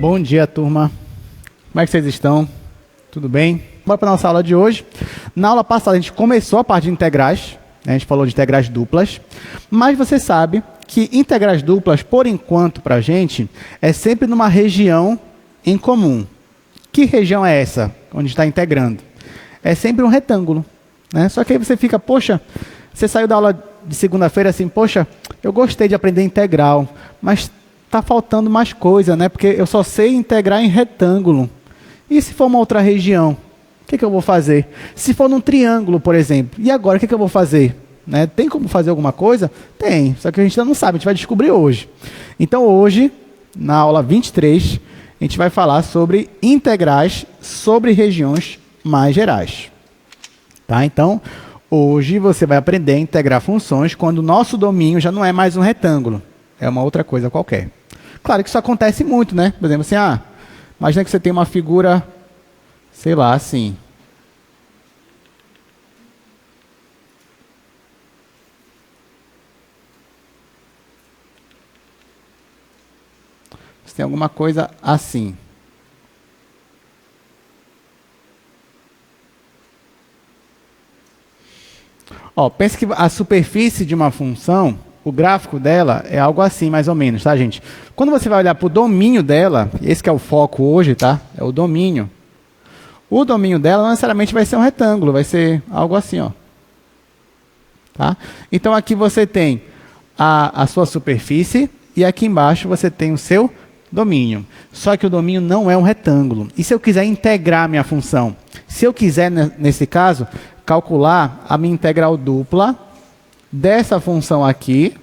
Bom dia, turma. Como é que vocês estão? Tudo bem? Bora para a nossa aula de hoje. Na aula passada a gente começou a parte de integrais, né? A gente falou de integrais duplas, mas você sabe que integrais duplas, por enquanto, para a gente, é sempre numa região em comum. Que região é essa, onde está integrando? É sempre um retângulo, né? Só que aí você fica, poxa, você saiu da aula de segunda-feira assim, poxa, eu gostei de aprender integral, mas está faltando mais coisa, né? Porque eu só sei integrar em retângulo. E se for uma outra região, o que eu vou fazer? Se for num triângulo, por exemplo, e agora o que eu vou fazer? Né? Tem como fazer alguma coisa? Tem, só que a gente ainda não sabe, a gente vai descobrir hoje. Então hoje, na aula 23, a gente vai falar sobre integrais sobre regiões mais gerais. Tá? Então, hoje você vai aprender a integrar funções quando o nosso domínio já não é mais um retângulo, é uma outra coisa qualquer. Claro que isso acontece muito, né? Por exemplo, assim, imagina que você tem uma figura, sei lá, assim. Você tem alguma coisa assim. Ó, pense que a superfície de uma função, o gráfico dela é algo assim, mais ou menos, tá, gente? Quando você vai olhar para o domínio dela, esse que é o foco hoje, tá? É o domínio. O domínio dela não necessariamente vai ser um retângulo, vai ser algo assim, ó. Tá? Então, aqui você tem a sua superfície e aqui embaixo você tem o seu domínio. Só que o domínio não é um retângulo. E se eu quiser integrar a minha função? Se eu quiser, nesse caso, calcular a minha integral dupla dessa função aqui,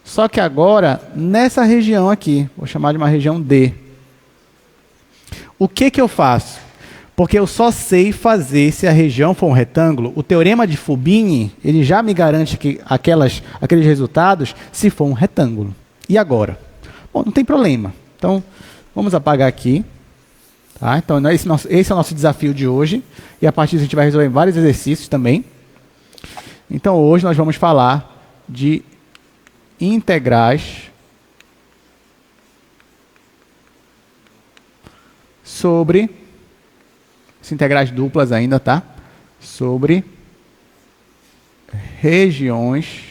só que agora nessa região aqui, vou chamar de uma região D. O que eu faço? Porque eu só sei fazer se a região for um retângulo. O teorema de Fubini, ele já me garante que aqueles resultados se for um retângulo. E agora? Bom, não tem problema. Então, vamos apagar aqui. Tá? Então, esse é o nosso desafio de hoje. E a partir disso a gente vai resolver vários exercícios também. Então, hoje nós vamos falar de integrais sobre, integrais duplas ainda, tá? Sobre regiões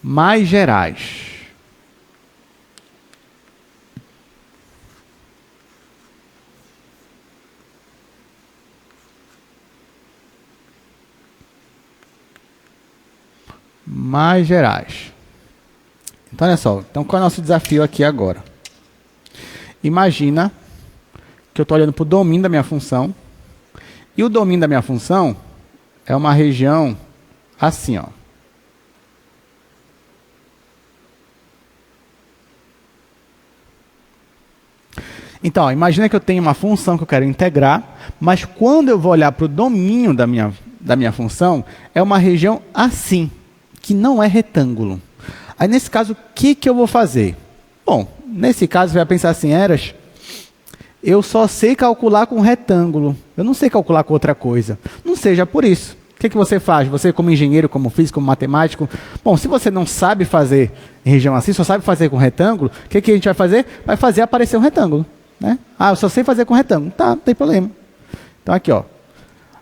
mais gerais. Mais gerais. Então, olha só. Então, qual é o nosso desafio aqui agora? Imagina que eu estou olhando para o domínio da minha função. E o domínio da minha função é uma região assim, ó. Então, ó, imagina que eu tenho uma função que eu quero integrar, mas quando eu vou olhar para o domínio da minha função, é uma região assim, que não é retângulo. Aí, nesse caso, o que eu vou fazer? Bom, nesse caso, você vai pensar assim, Eras, eu só sei calcular com retângulo. Eu não sei calcular com outra coisa. Não seja por isso. O que você faz? Você, como engenheiro, como físico, como matemático? Bom, se você não sabe fazer em região assim, só sabe fazer com retângulo, o que a gente vai fazer? Vai fazer aparecer um retângulo. Né? Eu só sei fazer com retângulo. Tá, não tem problema. Então, aqui, ó.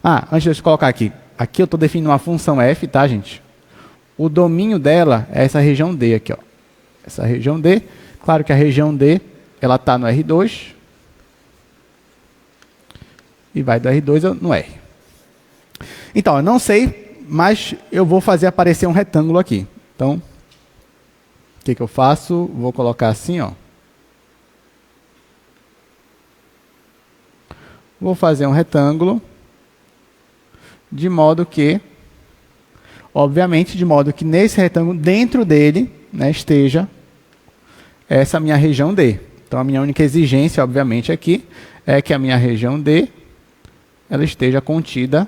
Antes de eu colocar aqui. Aqui eu estou definindo uma função f, tá, gente? O domínio dela é essa região D aqui, ó. Essa região D. Claro que a região D, ela está no R2. E vai do R2 no R. Então, eu não sei, mas eu vou fazer aparecer um retângulo aqui. Então, o que eu faço? Vou colocar assim, ó. Vou fazer um retângulo de modo que, obviamente, de modo que nesse retângulo, dentro dele, né, esteja essa minha região D. Então, a minha única exigência, obviamente, aqui é que a minha região D ela esteja contida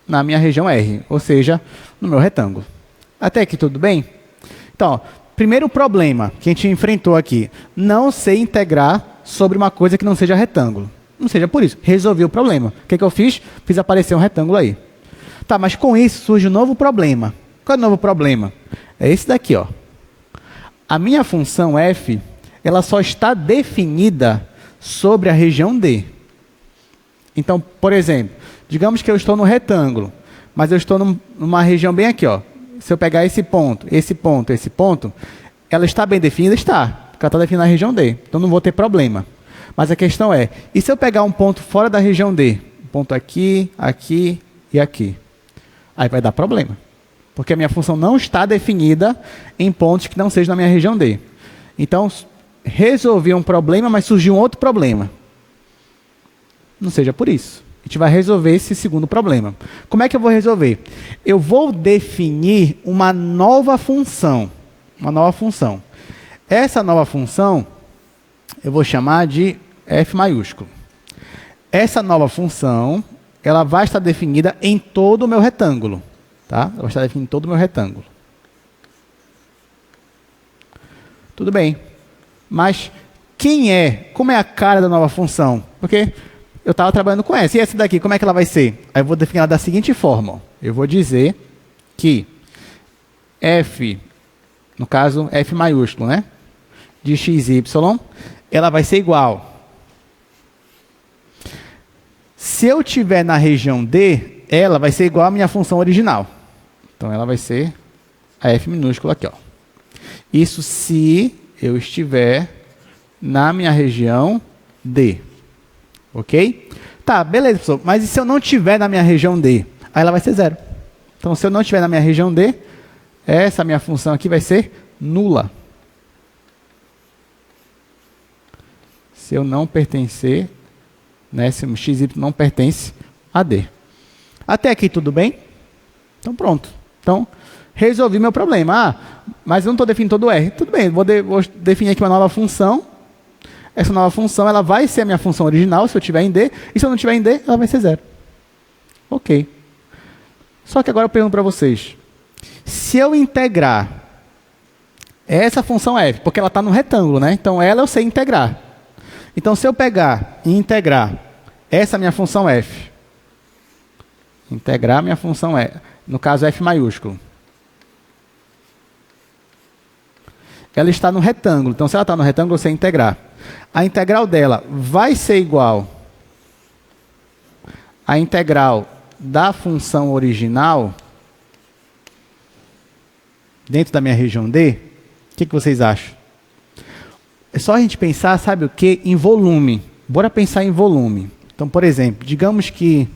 na minha região R, ou seja, no meu retângulo. Até aqui tudo bem? Então, ó, primeiro problema que a gente enfrentou aqui, não sei integrar sobre uma coisa que não seja retângulo. Não seja por isso, resolvi o problema. O que eu fiz? Fiz aparecer um retângulo aí. Tá, mas com isso surge um novo problema. Qual é o novo problema? É esse daqui, ó. A minha função f, ela só está definida sobre a região D. Então, por exemplo, digamos que eu estou no retângulo, mas eu estou numa região bem aqui, ó. Se eu pegar esse ponto, esse ponto, esse ponto, ela está bem definida? Está, porque ela está definida na região D. Então não vou ter problema. Mas a questão é, e se eu pegar um ponto fora da região D? Um ponto aqui, aqui e aqui. Aí vai dar problema. Porque a minha função não está definida em pontos que não sejam na minha região D. Então, resolvi um problema, mas surgiu um outro problema. Não seja por isso. A gente vai resolver esse segundo problema. Como é que eu vou resolver? Eu vou definir uma nova função. Uma nova função. Essa nova função, eu vou chamar de f maiúsculo. Essa nova função, ela vai estar definida em todo o meu retângulo. Tá? Ela vai estar definida em todo o meu retângulo. Tudo bem. Mas como é a cara da nova função? Porque eu estava trabalhando com essa. E essa daqui, como é que ela vai ser? Aí eu vou definir ela da seguinte forma. Ó. Eu vou dizer que f, no caso, f maiúsculo, né? De x, y, ela vai ser igual. Se eu estiver na região D, ela vai ser igual à minha função original. Então, ela vai ser a f minúscula aqui, ó. Isso se eu estiver na minha região D. Ok? Tá, beleza, pessoal. Mas e se eu não estiver na minha região D? Aí ela vai ser zero. Então, se eu não estiver na minha região D, essa minha função aqui vai ser nula. Se eu não pertencer, né, se o x, y não pertence a D. Até aqui tudo bem? Então, pronto. Então, resolvi meu problema. Ah, mas eu não estou definindo todo o R. Tudo bem, vou definir aqui uma nova função. Essa nova função ela vai ser a minha função original, se eu estiver em D. E se eu não estiver em D, ela vai ser zero. Ok. Só que agora eu pergunto para vocês. Se eu integrar essa função f, porque ela está no retângulo, né? Então, ela eu sei integrar. Então, se eu pegar e integrar essa minha função f, integrar minha função e, no caso f maiúsculo, ela está no retângulo. Então, se ela está no retângulo, eu sei integrar. A integral dela vai ser igual à integral da função original dentro da minha região D. O que vocês acham? É só a gente pensar, sabe o quê? Em volume. Bora pensar em volume. Então, por exemplo, digamos que...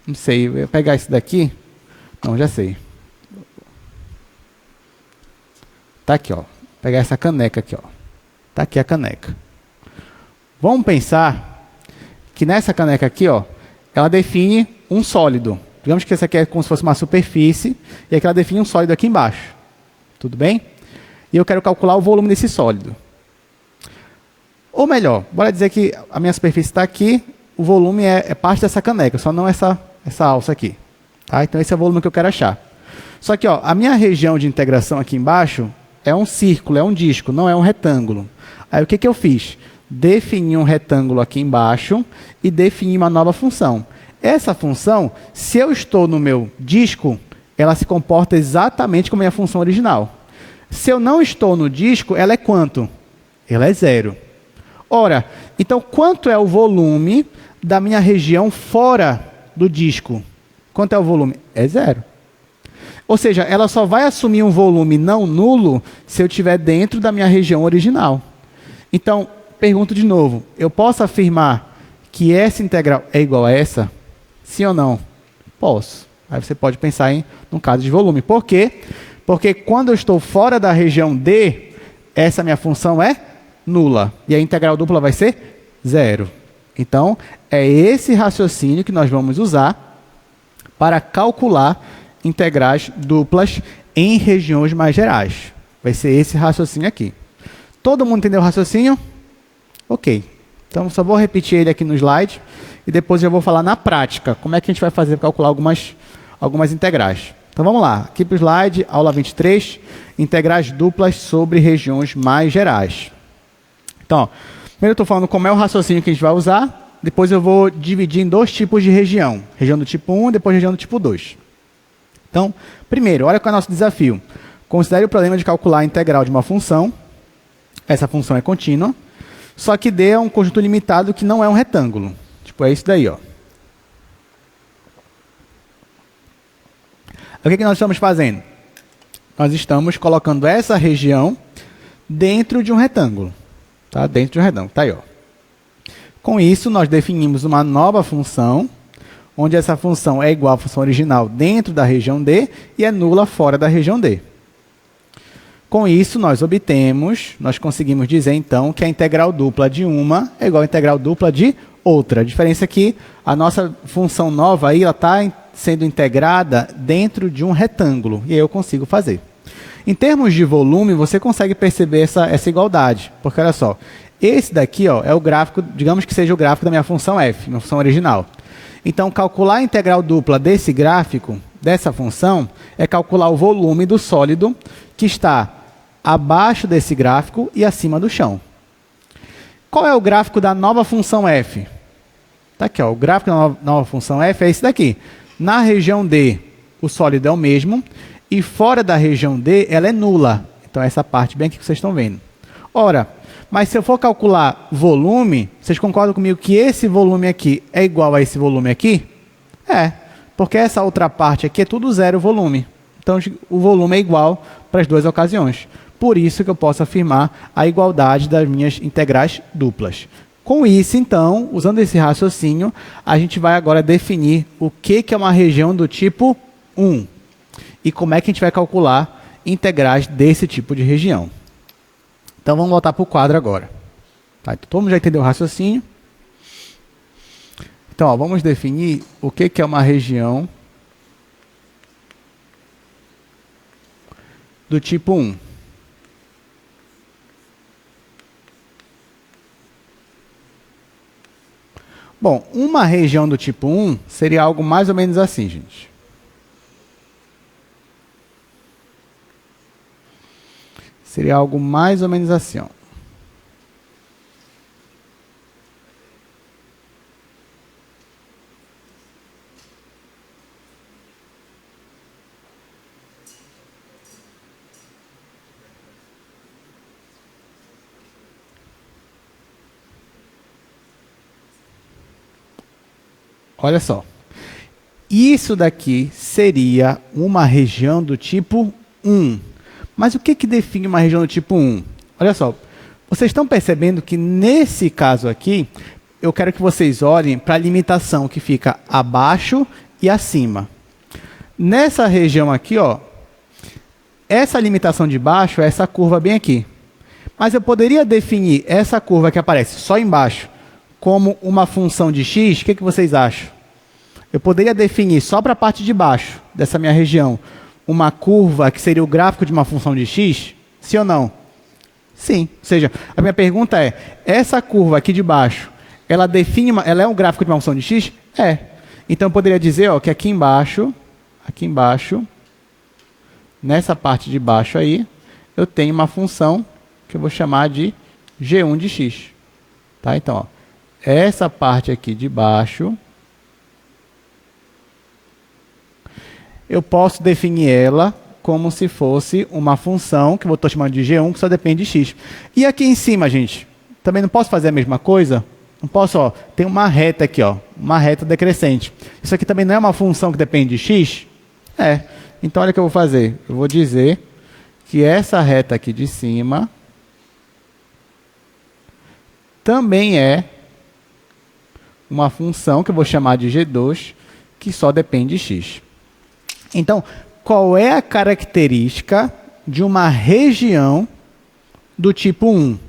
Não sei, eu ia pegar esse daqui. Não, já sei. Tá aqui, ó. Vou pegar essa caneca aqui, ó. Tá aqui a caneca. Vamos pensar que nessa caneca aqui, ó, ela define um sólido. Digamos que essa aqui é como se fosse uma superfície, e aqui ela define um sólido aqui embaixo. Tudo bem? E eu quero calcular o volume desse sólido. Ou melhor, bora dizer que a minha superfície está aqui, o volume é parte dessa caneca, só não essa alça aqui. Tá? Então, esse é o volume que eu quero achar. Só que ó, a minha região de integração aqui embaixo é um círculo, é um disco, não é um retângulo. Aí, o que eu fiz? Defini um retângulo aqui embaixo e defini uma nova função. Essa função, se eu estou no meu disco, ela se comporta exatamente como a minha função original. Se eu não estou no disco, ela é quanto? Ela é zero. Ora, então quanto é o volume da minha região fora do disco? Quanto é o volume? É zero. Ou seja, ela só vai assumir um volume não nulo se eu estiver dentro da minha região original. Então, pergunto de novo, eu posso afirmar que essa integral é igual a essa? Sim ou não? Posso. Aí você pode pensar num caso de volume. Por quê? Porque quando eu estou fora da região D, essa minha função é nula. E a integral dupla vai ser zero. Então, é esse raciocínio que nós vamos usar para calcular integrais duplas em regiões mais gerais. Vai ser esse raciocínio aqui. Todo mundo entendeu o raciocínio? Ok. Então, só vou repetir ele aqui no slide e depois eu vou falar na prática como é que a gente vai fazer para calcular algumas integrais. Então, vamos lá. Aqui para o slide, aula 23, integrais duplas sobre regiões mais gerais. Então, primeiro eu estou falando como é o raciocínio que a gente vai usar, depois eu vou dividir em dois tipos de região. Região do tipo 1 e depois região do tipo 2. Então, primeiro, olha qual é o nosso desafio. Considere o problema de calcular a integral de uma função. Essa função é contínua, só que D é um conjunto limitado que não é um retângulo. Tipo, é isso daí, ó. O que nós estamos fazendo? Nós estamos colocando essa região dentro de um retângulo. Tá? Dentro de um retângulo. Tá aí, ó. Com isso, nós definimos uma nova função, onde essa função é igual à função original dentro da região D e é nula fora da região D. Com isso, nós conseguimos dizer, então, que a integral dupla de uma é igual à integral dupla de outra. A diferença é que a nossa função nova aí, ela está sendo integrada dentro de um retângulo, e aí eu consigo fazer. Em termos de volume, você consegue perceber essa igualdade, porque olha só, esse daqui ó, é o gráfico, digamos que seja o gráfico da minha função f, minha função original. Então, calcular a integral dupla desse gráfico, dessa função, é calcular o volume do sólido que está abaixo desse gráfico e acima do chão. Qual é o gráfico da nova função f? Está aqui, ó, o gráfico da nova função f é esse daqui. Na região D, o sólido é o mesmo, e fora da região D, ela é nula. Então, essa parte bem aqui que vocês estão vendo. Ora, mas se eu for calcular volume, vocês concordam comigo que esse volume aqui é igual a esse volume aqui? É, porque essa outra parte aqui é tudo zero volume. Então, o volume é igual para as duas ocasiões. Por isso que eu posso afirmar a igualdade das minhas integrais duplas. Com isso, então, usando esse raciocínio, a gente vai agora definir o que é uma região do tipo 1. E como é que a gente vai calcular integrais desse tipo de região. Então, vamos voltar para o quadro agora. Tá, então, todo mundo já entendeu o raciocínio? Então, ó, vamos definir o que é uma região do tipo 1. Bom, uma região do tipo 1 seria algo mais ou menos assim, gente. Seria algo mais ou menos assim, ó. Olha só. Isso daqui seria uma região do tipo 1. Mas o que define uma região do tipo 1? Olha só. Vocês estão percebendo que nesse caso aqui, eu quero que vocês olhem para a limitação que fica abaixo e acima. Nessa região aqui, ó, essa limitação de baixo é essa curva bem aqui. Mas eu poderia definir essa curva que aparece só embaixo como uma função de x, o que vocês acham? Eu poderia definir só para a parte de baixo dessa minha região uma curva que seria o gráfico de uma função de x? Sim ou não? Sim. Ou seja, a minha pergunta é, essa curva aqui de baixo, ela é um gráfico de uma função de x? É. Então eu poderia dizer ó, que aqui embaixo, nessa parte de baixo aí, eu tenho uma função que eu vou chamar de g1 de x. Tá? Então, ó, essa parte aqui de baixo, eu posso definir ela como se fosse uma função, que eu estou chamando de g1, que só depende de x. E aqui em cima, gente, também não posso fazer a mesma coisa? Não posso, ó, tem uma reta aqui, ó, uma reta decrescente. Isso aqui também não é uma função que depende de x? É. Então, olha o que eu vou fazer. Eu vou dizer que essa reta aqui de cima também é uma função que eu vou chamar de g2, que só depende de x. Então, qual é a característica de uma região do tipo 1?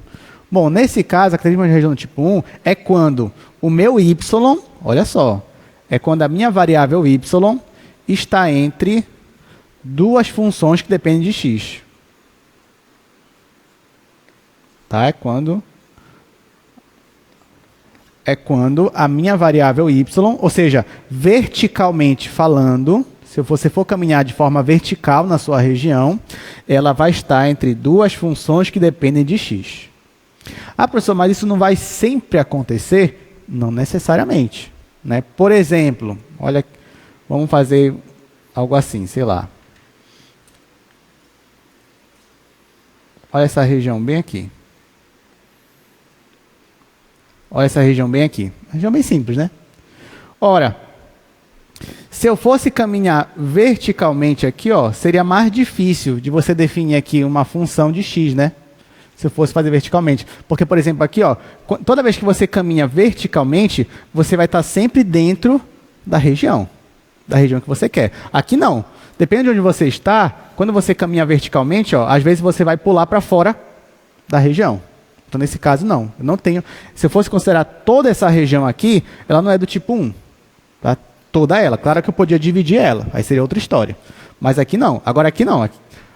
Bom, nesse caso, a característica de uma região do tipo 1 é quando o meu y, olha só, é quando a minha variável y está entre duas funções que dependem de x. Tá? É quando a minha variável y, ou seja, verticalmente falando, se você for caminhar de forma vertical na sua região, ela vai estar entre duas funções que dependem de x. Ah, professor, mas isso não vai sempre acontecer? Não necessariamente. Né? Por exemplo, olha, vamos fazer algo assim, sei lá. Olha essa região bem aqui. Olha essa região bem aqui. Região bem simples, né? Ora, se eu fosse caminhar verticalmente aqui, ó, seria mais difícil de você definir aqui uma função de x, né? Se eu fosse fazer verticalmente. Porque, por exemplo, aqui, ó, toda vez que você caminha verticalmente, você vai estar sempre dentro da região que você quer. Aqui não. Depende de onde você está, quando você caminha verticalmente, ó, às vezes você vai pular para fora da região. Então, nesse caso, não. Eu não tenho. Se eu fosse considerar toda essa região aqui, ela não é do tipo 1. Tá? Toda ela. Claro que eu podia dividir ela. Aí seria outra história. Mas aqui não. Agora aqui não.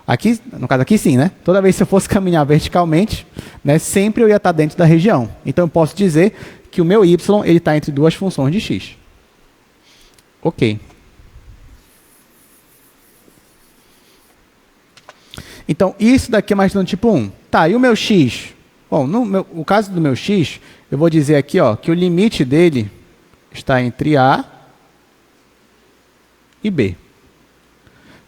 Aqui, no caso aqui sim, né? Toda vez que eu fosse caminhar verticalmente, né, sempre eu ia estar dentro da região. Então, eu posso dizer que o meu y ele está entre duas funções de x. Ok. Então, isso daqui é mais do tipo 1. Tá, e o meu x? Bom, no caso do meu x, eu vou dizer aqui, ó, que o limite dele está entre A e B.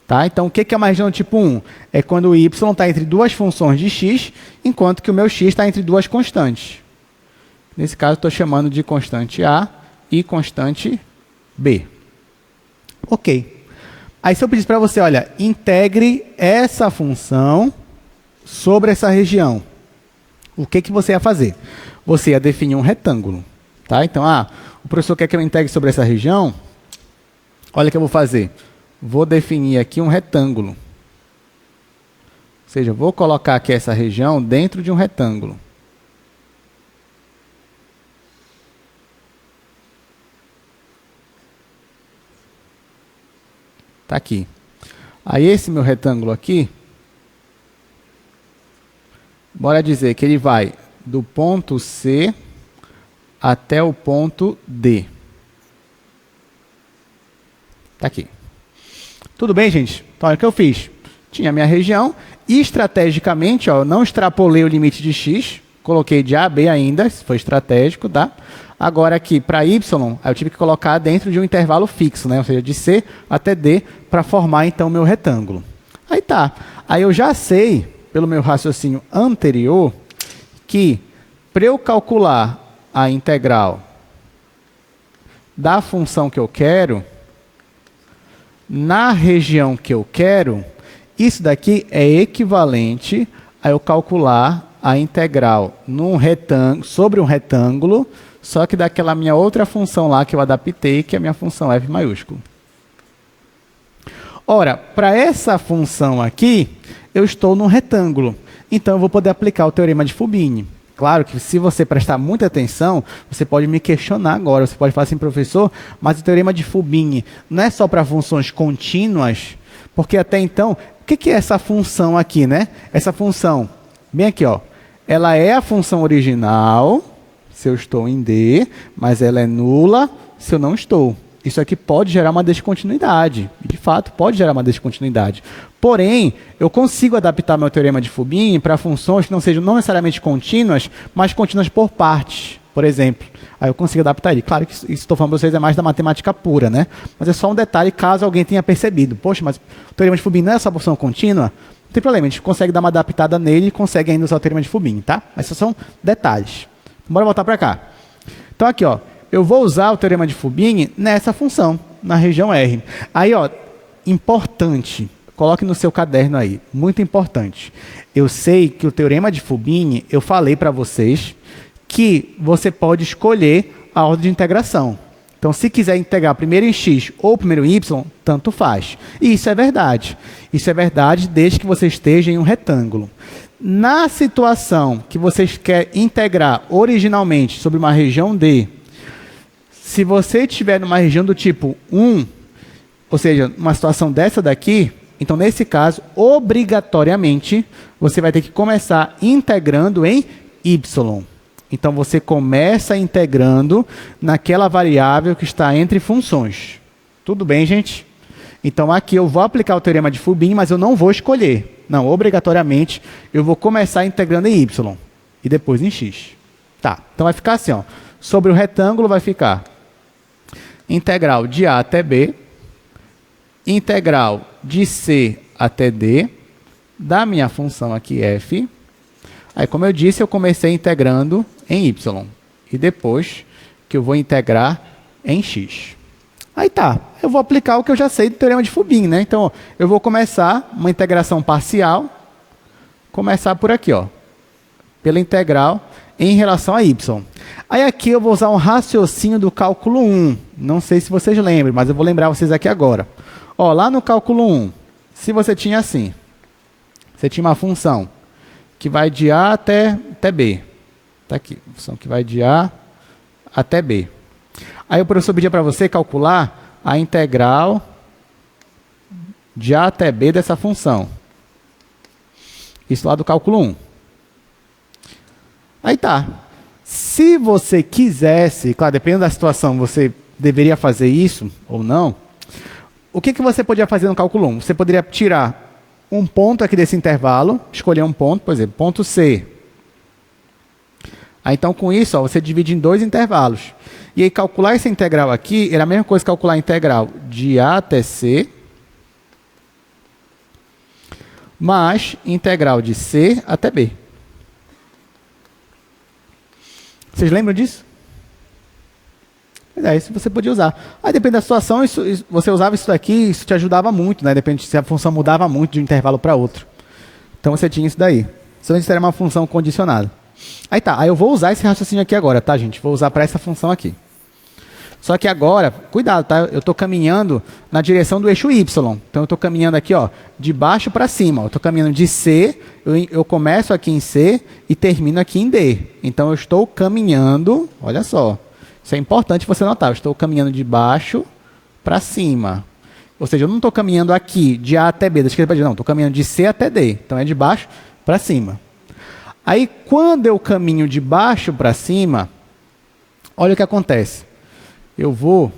Tá? Então, o que é mais do tipo 1? É quando o y está entre duas funções de x, enquanto que o meu x está entre duas constantes. Nesse caso, estou chamando de constante A e constante B. Ok. Aí, se eu pedisse para você, olha, integre essa função sobre essa região, o que você ia fazer? Você ia definir um retângulo. Tá? Então, o professor quer que eu integre sobre essa região. Olha o que eu vou fazer. Vou definir aqui um retângulo. Ou seja, vou colocar aqui essa região dentro de um retângulo. Está aqui. Aí esse meu retângulo aqui, bora dizer que ele vai do ponto C até o ponto D. Está aqui. Tudo bem, gente? Então, olha o que eu fiz. Tinha a minha região e, estrategicamente, ó, eu não extrapolei o limite de x, coloquei de A a B ainda, isso foi estratégico, tá? Agora aqui, para y, eu tive que colocar dentro de um intervalo fixo, né? Ou seja, de C até D, para formar, então, o meu retângulo. Aí tá. Aí eu já sei, pelo meu raciocínio anterior, que para eu calcular a integral da função que eu quero, na região que eu quero, isso daqui é equivalente a eu calcular a integral sobre um retângulo, só que daquela minha outra função lá que eu adaptei, que é a minha função f maiúsculo. Ora, para essa função aqui, eu estou num retângulo. Então, eu vou poder aplicar o teorema de Fubini. Claro que se você prestar muita atenção, você pode me questionar agora. Você pode falar assim, professor, mas o teorema de Fubini não é só para funções contínuas? Porque até então, o que é essa função aqui, né? Essa função, bem aqui, ó, ela é a função original, se eu estou em D, mas ela é nula se eu não estou. Isso aqui pode gerar uma descontinuidade. De fato, pode gerar uma descontinuidade. Porém, eu consigo adaptar meu teorema de Fubini para funções que não sejam não necessariamente contínuas, mas contínuas por partes, por exemplo. Aí eu consigo adaptar ele. Claro que isso estou falando para vocês é mais da matemática pura, né? Mas é só um detalhe caso alguém tenha percebido. Poxa, mas o teorema de Fubini não é essa função contínua? Não tem problema, a gente consegue dar uma adaptada nele e consegue ainda usar o teorema de Fubini, tá? Mas esses são detalhes. Bora voltar para cá. Então aqui, ó, eu vou usar o teorema de Fubini nessa função, na região R. Aí, ó, importante, coloque no seu caderno aí, muito importante. Eu sei que o teorema de Fubini, eu falei para vocês que você pode escolher a ordem de integração. Então, se quiser integrar primeiro em x ou primeiro em y, tanto faz. E isso é verdade. Isso é verdade desde que você esteja em um retângulo. Na situação que você quer integrar originalmente sobre uma região D, se você estiver numa região do tipo 1, ou seja, uma situação dessa daqui, então, nesse caso, obrigatoriamente, você vai ter que começar integrando em y. Então, você começa integrando naquela variável que está entre funções. Tudo bem, gente? Então, aqui eu vou aplicar o teorema de Fubini, mas eu não vou escolher. Não, obrigatoriamente, eu vou começar integrando em y e depois em x. Tá, então vai ficar assim, ó. Sobre o retângulo vai ficar integral de A até B, integral de C até D, da minha função aqui f, Aí, como eu disse, eu comecei integrando em y. E depois que eu vou integrar em x. Aí tá, eu vou aplicar o que eu já sei do teorema de Fubin, né? Então, eu vou começar uma integração parcial, começar por aqui, ó, pela integral em relação a y. Aí aqui eu vou usar um raciocínio do cálculo 1. Não sei se vocês lembram, mas eu vou lembrar vocês aqui agora. Ó, lá no cálculo 1, se você tinha assim, você tinha uma função que vai de A até B. Está aqui, função que vai de A até B. Aí o professor pedia para você calcular a integral de A até B dessa função. Isso lá do cálculo 1. Aí tá. Se você quisesse, claro, dependendo da situação, você deveria fazer isso ou não. O que você podia fazer no cálculo 1? Você poderia tirar um ponto aqui desse intervalo, escolher um ponto, por exemplo, ponto C. Aí, então, com isso, ó, você divide em 2 intervalos. E aí, calcular essa integral aqui era a mesma coisa que calcular a integral de A até C, mais integral de C até B. Vocês lembram disso? Pois é, isso você podia usar. Aí, depende da situação, você usava isso daqui, isso te ajudava muito, né? Depende se a função mudava muito de um intervalo para outro. Então, você tinha isso daí. Isso era uma função condicionada. Aí tá, aí eu vou usar esse raciocínio aqui agora, tá, gente? Vou usar para essa função aqui. Só que agora, cuidado, tá? Eu estou caminhando na direção do eixo y. Então, eu estou caminhando aqui, ó, de baixo para cima. Eu estou caminhando de C, eu começo aqui em C e termino aqui em D. Então, eu estou caminhando, olha só, isso é importante você notar, eu estou caminhando de baixo para cima. Ou seja, eu não estou caminhando aqui de A até B, da esquerda para direita, não, estou caminhando de C até D. Então, é de baixo para cima. Aí, quando eu caminho de baixo para cima, olha o que acontece. Eu vou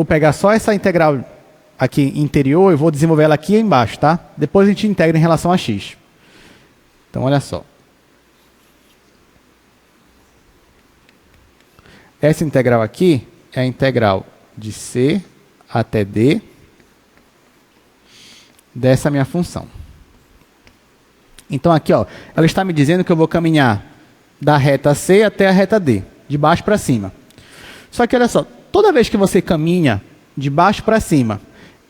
pegar só essa integral aqui interior e vou desenvolver ela aqui embaixo, tá? Depois a gente integra em relação a x. Então, olha só. Essa integral aqui é a integral de C até D dessa minha função. Então, aqui, ó, ela está me dizendo que eu vou caminhar da reta C até a reta D, de baixo para cima. Só que, olha só, toda vez que você caminha de baixo para cima,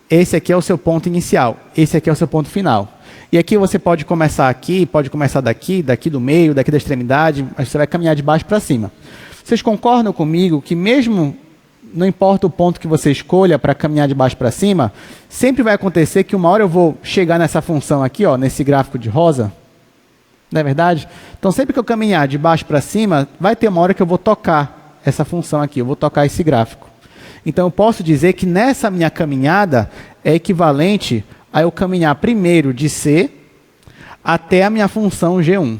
esse aqui é o seu ponto inicial, esse aqui é o seu ponto final. E aqui você pode começar aqui, pode começar daqui, daqui do meio, daqui da extremidade, mas você vai caminhar de baixo para cima. Vocês concordam comigo que mesmo, não importa o ponto que você escolha para caminhar de baixo para cima, sempre vai acontecer que uma hora eu vou chegar nessa função aqui, ó, nesse gráfico de rosa? Não é verdade? Então, sempre que eu caminhar de baixo para cima, vai ter uma hora que eu vou tocar essa função aqui, eu vou tocar esse gráfico. Então, eu posso dizer que nessa minha caminhada é equivalente a eu caminhar primeiro de C até a minha função G1.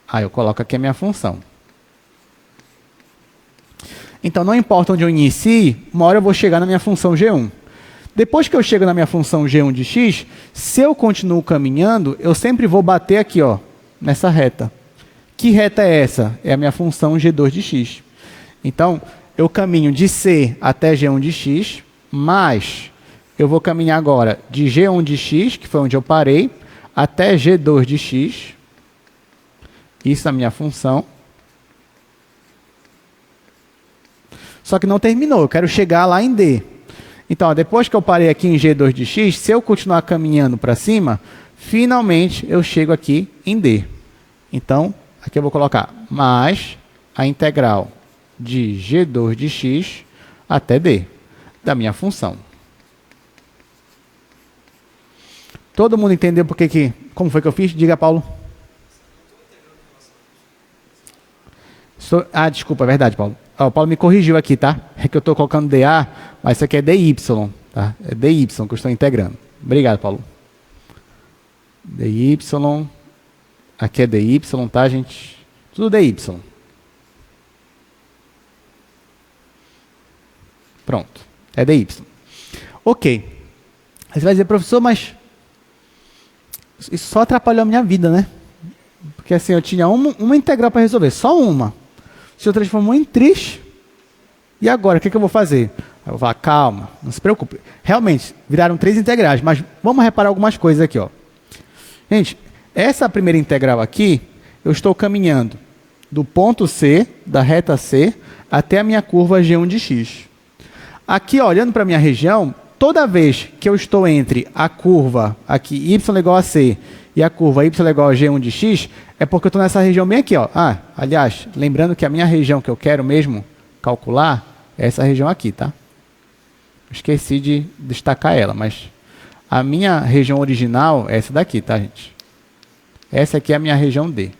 Aí eu coloco aqui a minha função. Então, não importa onde eu inicie, uma hora eu vou chegar na minha função G1. Depois que eu chego na minha função G1 de x, se eu continuo caminhando, eu sempre vou bater aqui, ó, nessa reta. Que reta é essa? É a minha função G2 de x. Então, eu caminho de C até G1 de x, mas eu vou caminhar agora de G1 de x, que foi onde eu parei, até G2 de x. Isso é a minha função. Só que não terminou, eu quero chegar lá em D. Então, ó, depois que eu parei aqui em G2 de x, se eu continuar caminhando para cima, finalmente eu chego aqui em D. Então, aqui eu vou colocar mais a integral de G2 de x até D, da minha função. Todo mundo entendeu como foi que eu fiz? Diga, Paulo. Desculpa, é verdade, Paulo. O Paulo me corrigiu aqui, tá? É que eu estou colocando dA, mas isso aqui é dy, tá? É dy que eu estou integrando. Obrigado, Paulo. dy, aqui é dy, tá, gente? Tudo dy. Pronto, é dy. Ok. Aí você vai dizer, professor, mas isso só atrapalhou a minha vida, né? Porque assim, eu tinha uma integral para resolver, só uma. Se eu transformou em três, e agora, o que eu vou fazer? Aí eu vou falar, calma, não se preocupe. Realmente, viraram 3 integrais, mas vamos reparar algumas coisas aqui, ó. Gente, essa primeira integral aqui, eu estou caminhando do ponto C, da reta C, até a minha curva G1 de x. Aqui, ó, olhando para a minha região, toda vez que eu estou entre a curva aqui y igual a C e a curva y igual a G1 de x, é porque eu estou nessa região bem aqui, ó. Ah, aliás, lembrando que a minha região que eu quero mesmo calcular é essa região aqui, tá? Esqueci de destacar ela, mas a minha região original é essa daqui, tá, gente? Essa aqui é a minha região D.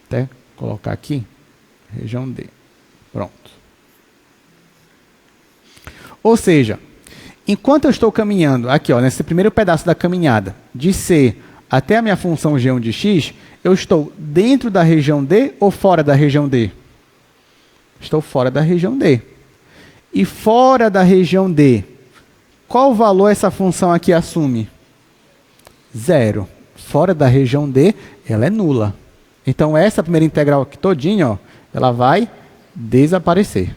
Até colocar aqui, região D. Pronto. Ou seja, enquanto eu estou caminhando aqui, ó, nesse primeiro pedaço da caminhada, de C até a minha função G1 de x, eu estou dentro da região D ou fora da região D? Estou fora da região D. E fora da região D, qual valor essa função aqui assume? 0. Fora da região D, ela é nula. Então, essa primeira integral aqui todinha, ó, ela vai desaparecer.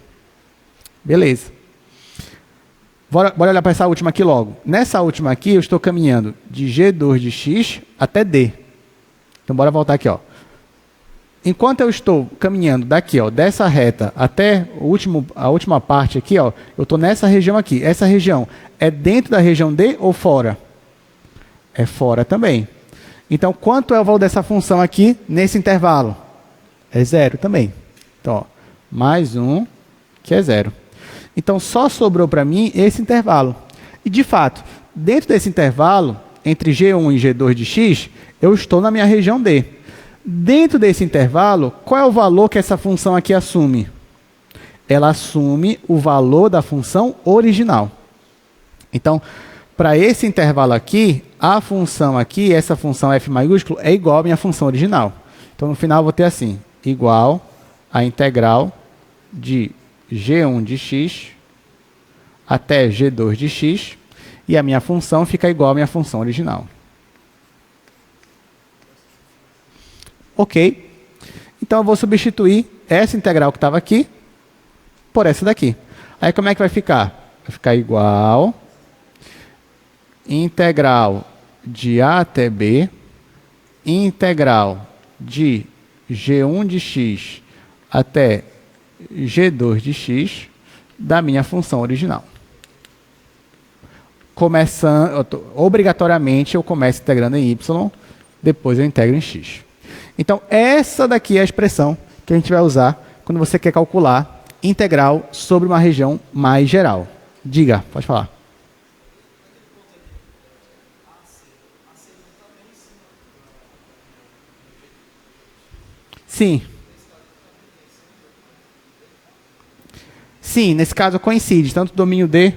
Beleza. Bora olhar para essa última aqui logo. Nessa última aqui, eu estou caminhando de G2 de x até D. Então, bora voltar aqui, ó. Enquanto eu estou caminhando daqui, ó, dessa reta até a última parte aqui, ó, eu estou nessa região aqui. Essa região é dentro da região D ou fora? É fora também. Então, quanto é o valor dessa função aqui nesse intervalo? É 0 também. Então, ó, mais 1, que é 0. Então, só sobrou para mim esse intervalo. E, de fato, dentro desse intervalo, entre G1 e G2 de x, eu estou na minha região D. Dentro desse intervalo, qual é o valor que essa função aqui assume? Ela assume o valor da função original. Então, para esse intervalo aqui, a função aqui, essa função f maiúsculo, é igual à minha função original. Então, no final, eu vou ter assim, igual a integral de G1 de x até G2 de x, e a minha função fica igual à minha função original. Ok. Então, eu vou substituir essa integral que estava aqui por essa daqui. Aí, como é que vai ficar? Vai ficar igual integral de A até B, integral de G1 de x até G2 de x da minha função original. Obrigatoriamente, eu começo integrando em y, depois eu integro em x. Então, essa daqui é a expressão que a gente vai usar quando você quer calcular integral sobre uma região mais geral. Diga, pode falar. Sim. Sim, nesse caso coincide, tanto o domínio D...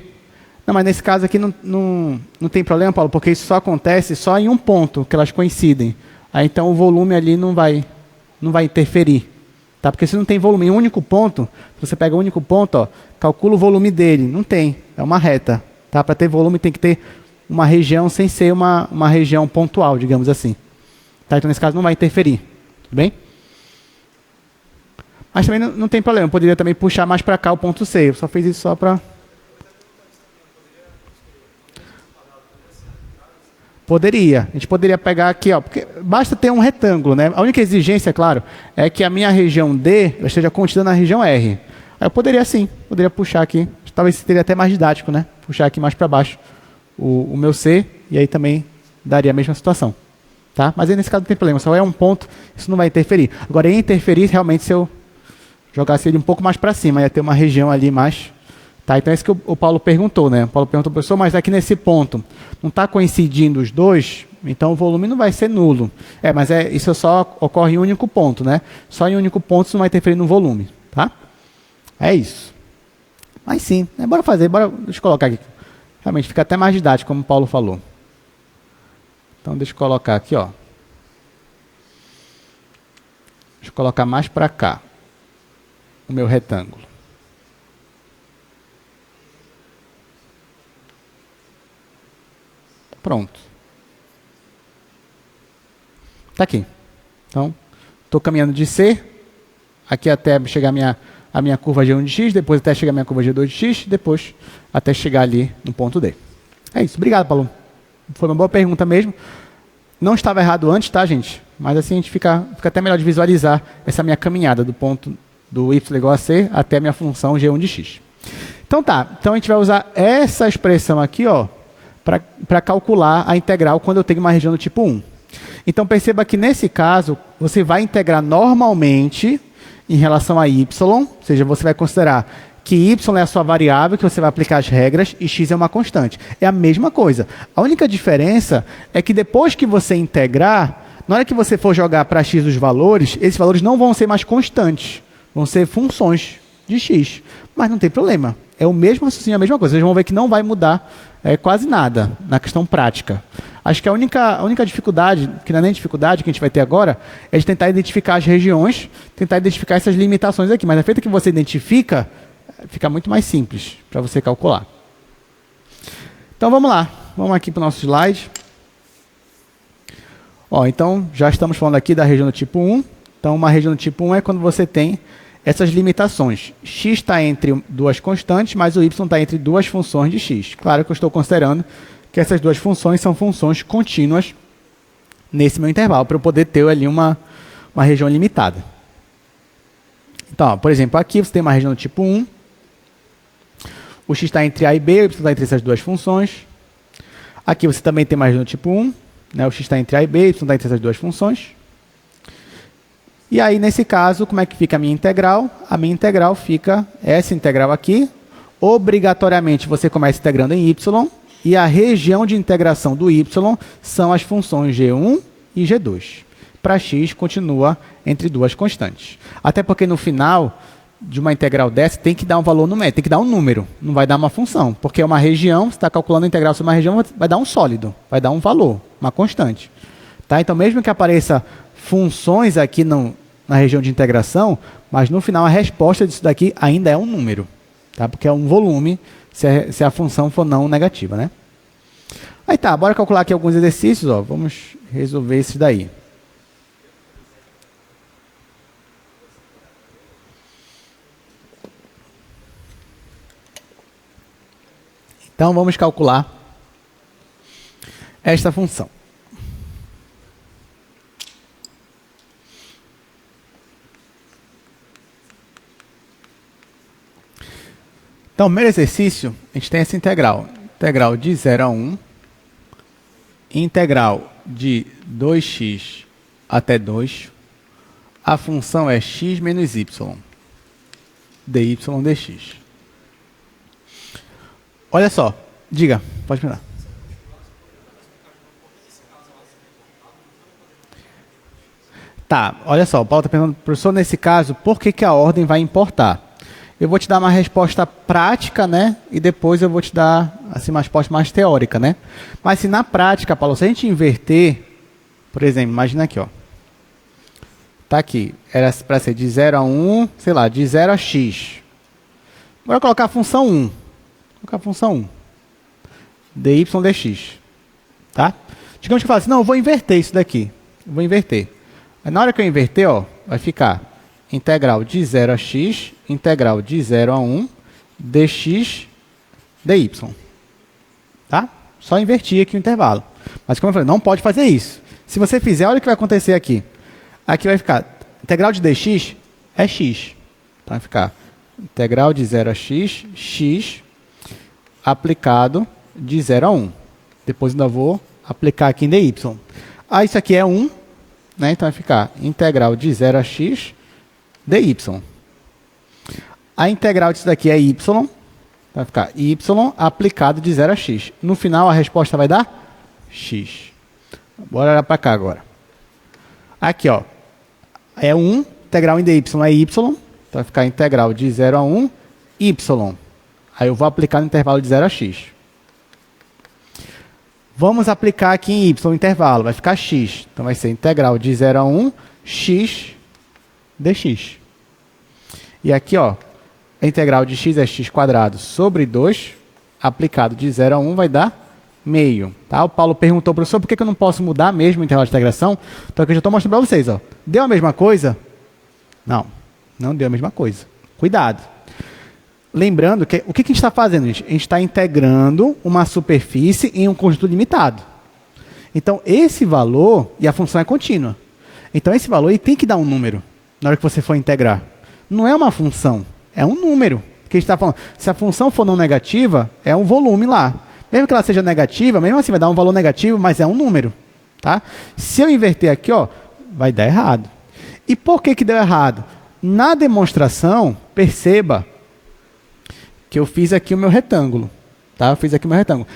Não, mas nesse caso aqui não tem problema, Paulo, porque isso só acontece só em um ponto que elas coincidem. Aí, então, o volume ali não vai interferir. Tá? Porque se não tem volume em um único ponto, você pega o único ponto, ó, calcula o volume dele. Não tem, é uma reta. Tá? Para ter volume tem que ter uma região sem ser uma região pontual, digamos assim. Tá? Então, nesse caso, não vai interferir. Tudo bem? Mas também não tem problema. Eu poderia também puxar mais para cá o ponto C. Eu só fiz isso só para... Poderia. A gente poderia pegar aqui, ó, porque basta ter um retângulo, né? A única exigência, claro, é que a minha região D ela esteja contida na região R. Aí eu poderia sim, poderia puxar aqui. Talvez seria até mais didático, né? Puxar aqui mais para baixo o meu C, e aí também daria a mesma situação. Tá? Mas aí nesse caso não tem problema, só é um ponto, isso não vai interferir. Agora, ia interferir realmente se eu jogasse ele um pouco mais para cima, ia ter uma região ali mais... Tá, então é isso que o Paulo perguntou, né? O Paulo perguntou, professor, mas aqui nesse ponto não está coincidindo os dois, então o volume não vai ser nulo. Mas isso só ocorre em um único ponto, né? Só em um único ponto isso não vai interferir no volume, tá? É isso. Mas sim, bora fazer, deixa eu colocar aqui. Realmente fica até mais didático, como o Paulo falou. Então deixa eu colocar aqui, ó. Deixa eu colocar mais para cá o meu retângulo. Pronto. Está aqui. Então, estou caminhando de C, aqui até chegar a minha a minha curva G1 de x, depois até chegar a minha curva G2 de x, depois até chegar ali no ponto D. É isso. Obrigado, Paulo. Foi uma boa pergunta mesmo. Não estava errado antes, tá, gente? Mas assim a gente fica até melhor de visualizar essa minha caminhada do ponto do y igual a c até a minha função G1 de x. Então tá. Então a gente vai usar essa expressão aqui, ó, para calcular a integral quando eu tenho uma região do tipo 1. Então perceba que nesse caso, você vai integrar normalmente em relação a y, ou seja, você vai considerar que y é a sua variável, que você vai aplicar as regras, e x é uma constante. É a mesma coisa. A única diferença é que depois que você integrar, na hora que você for jogar para x os valores, esses valores não vão ser mais constantes, vão ser funções de x. Mas não tem problema. É o mesmo raciocínio, a mesma coisa. Vocês vão ver que não vai mudar quase nada na questão prática. Acho que a única dificuldade, que não é nem dificuldade que a gente vai ter agora, é de tentar identificar as regiões, tentar identificar essas limitações aqui. Mas a feita que você identifica, fica muito mais simples para você calcular. Então vamos lá. Vamos aqui para o nosso slide. Ó, então já estamos falando aqui da região do tipo 1. Então uma região do tipo 1 é quando você tem essas limitações. X está entre duas constantes, mas o y está entre duas funções de x. Claro que eu estou considerando que essas duas funções são funções contínuas nesse meu intervalo, para eu poder ter ali uma região limitada. Então, ó, por exemplo, aqui você tem uma região do tipo 1. O x está entre a e b, o y está entre essas duas funções. Aqui você também tem uma região do tipo 1. Né? O x está entre a e b, o y está entre essas duas funções. E aí, nesse caso, como é que fica a minha integral? A minha integral fica essa integral aqui. Obrigatoriamente, você começa integrando em y. E a região de integração do y são as funções G1 e G2. Para x, continua entre duas constantes. Até porque, no final de uma integral dessa, tem que dar um valor numérico, tem que dar um número. Não vai dar uma função. Porque é uma região, você está calculando a integral sobre uma região, vai dar um sólido. Vai dar um valor, uma constante. Tá? Então, mesmo que apareça funções aqui na região de integração, mas no final a resposta disso daqui ainda é um número, tá? Porque é um volume se a função for não negativa, né? Aí tá, bora calcular aqui alguns exercícios, ó. Vamos resolver esses daí. Então vamos calcular esta função. Então, o primeiro exercício, a gente tem essa integral. Integral de 0 a 1. Integral de 2x até 2. A função é x menos y. dy dx. Olha só. Diga, pode perguntar. Tá, olha só. O Paulo está perguntando, professor, nesse caso, por que a ordem vai importar? Eu vou te dar uma resposta prática, né? E depois eu vou te dar assim, uma resposta mais teórica, né? Mas se na prática, Paulo, se a gente inverter, por exemplo, imagina aqui, ó. Tá aqui, era para ser de 0 a 1, sei lá, de 0 a x. Agora colocar a função 1. Vou colocar a função 1. dy dx. Tá? Digamos que eu falo assim, não, eu vou inverter isso daqui. Eu vou inverter. Aí, na hora que eu inverter, ó, vai ficar integral de 0 a x, integral de 0 a 1, dx, dy. Tá? Só invertir aqui o intervalo. Mas como eu falei, não pode fazer isso. Se você fizer, olha o que vai acontecer aqui. Aqui vai ficar, integral de dx é x. Então vai ficar integral de 0 a x, x, aplicado de 0 a 1. Depois ainda vou aplicar aqui em dy. Ah, isso aqui é 1, né? Então vai ficar integral de 0 a x, dy. A integral disso daqui é y, vai ficar y aplicado de 0 a x. No final, a resposta vai dar x. Bora olhar para cá agora. Aqui, ó, é 1, integral em dy é y, então vai ficar integral de 0 a 1, y. Aí eu vou aplicar no intervalo de 0 a x. Vamos aplicar aqui em y, intervalo, vai ficar x. Então vai ser integral de 0 a 1, x dx. E aqui, ó, a integral de x é x quadrado sobre 2, aplicado de 0 a 1 vai dar meio. Tá? O Paulo perguntou, professor, por que eu não posso mudar mesmo o intervalo de integração? Então aqui eu já estou mostrando para vocês. Ó. Deu a mesma coisa? Não, não deu a mesma coisa. Cuidado. Lembrando que o que a gente está fazendo, gente? A gente está integrando uma superfície em um conjunto limitado. Então, esse valor, e a função é contínua. Então, esse valor ele tem que dar um número na hora que você for integrar. Não é uma função, é um número. Que a gente está falando. Se a função for não negativa, é um volume lá. Mesmo que ela seja negativa, mesmo assim vai dar um valor negativo, mas é um número. Tá? Se eu inverter aqui, ó, vai dar errado. E por que deu errado? Na demonstração, perceba que eu fiz aqui o meu retângulo. Tá? Eu fiz aqui o meu retângulo.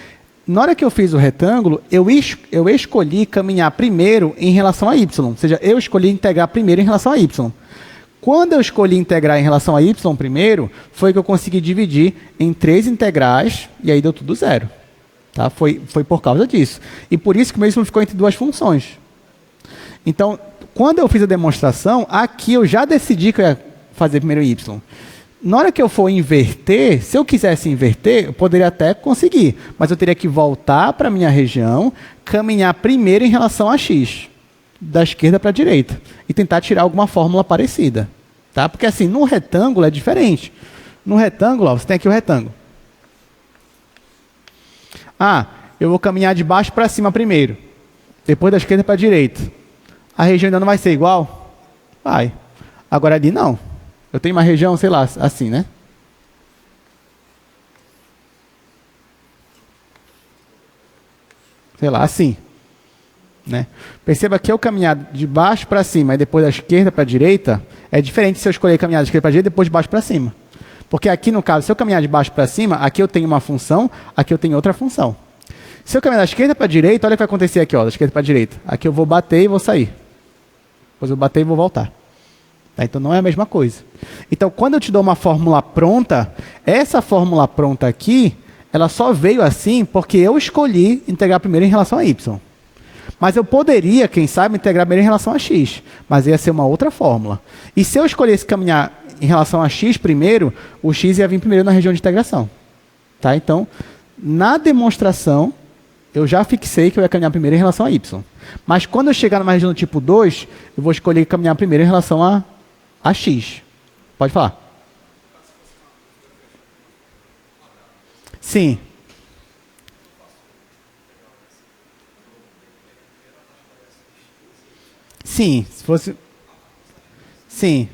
Na hora que eu fiz o retângulo, eu escolhi caminhar primeiro em relação a y. Ou seja, eu escolhi integrar primeiro em relação a y. Quando eu escolhi integrar em relação a y primeiro, foi que eu consegui dividir em 3 integrais, e aí deu tudo zero. Tá? Foi por causa disso. E por isso que o meu y ficou entre duas funções. Então, quando eu fiz a demonstração, aqui eu já decidi que eu ia fazer primeiro y. Na hora que eu for inverter, se eu quisesse inverter, eu poderia até conseguir, mas eu teria que voltar para a minha região, caminhar primeiro em relação a x, da esquerda para a direita, e tentar tirar alguma fórmula parecida. Tá? Porque assim, no retângulo é diferente. No retângulo, ó, você tem aqui o retângulo. Ah, eu vou caminhar de baixo para cima primeiro, depois da esquerda para a direita. A região ainda não vai ser igual? Vai. Agora ali não. Eu tenho uma região, sei lá, assim, né? Sei lá, assim. Né? Perceba que eu caminhar de baixo para cima e depois da esquerda para a direita, é diferente se eu escolher caminhar de esquerda para a direita e depois de baixo para cima. Porque aqui, no caso, se eu caminhar de baixo para cima, aqui eu tenho uma função, aqui eu tenho outra função. Se eu caminhar da esquerda para a direita, olha o que vai acontecer aqui, ó, da esquerda para a direita. Aqui eu vou bater e vou sair. Depois eu vou bater e vou voltar. Tá? Então não é a mesma coisa. Então quando eu te dou uma fórmula pronta, essa fórmula pronta aqui, ela só veio assim porque eu escolhi integrar primeiro em relação a y. Mas eu poderia, quem sabe, integrar primeiro em relação a x. Mas ia ser uma outra fórmula. E se eu escolhesse caminhar em relação a x primeiro, o x ia vir primeiro na região de integração. Tá? Então, na demonstração, eu já fixei que eu ia caminhar primeiro em relação a y. Mas quando eu chegar numa região do tipo 2, eu vou escolher caminhar primeiro em relação a x. Pode falar. Sim. Sim, se fosse... Sim.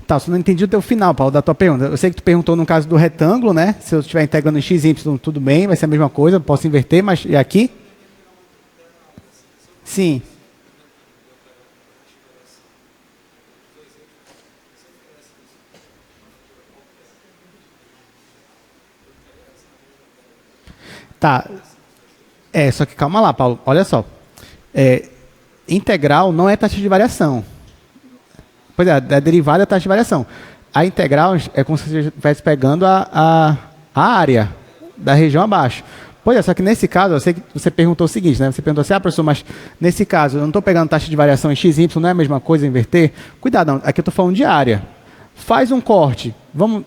Tá, só não entendi o teu final, Paulo, da tua pergunta. Eu sei que tu perguntou no caso do retângulo, né? Se eu estiver integrando em x e y, tudo bem, vai ser a mesma coisa, posso inverter, mas e aqui? Sim. Tá. Só que calma lá, Paulo. Olha só. Integral não é taxa de variação. Pois é, a derivada é a taxa de variação. A integral é como se você estivesse pegando a área da região abaixo. Pois é, só que nesse caso, eu sei que você perguntou o seguinte, né? Você perguntou assim, professor, mas nesse caso, eu não estou pegando taxa de variação em x, y, não é a mesma coisa inverter? Cuidado, não. Aqui eu estou falando de área. Faz um corte. Vamos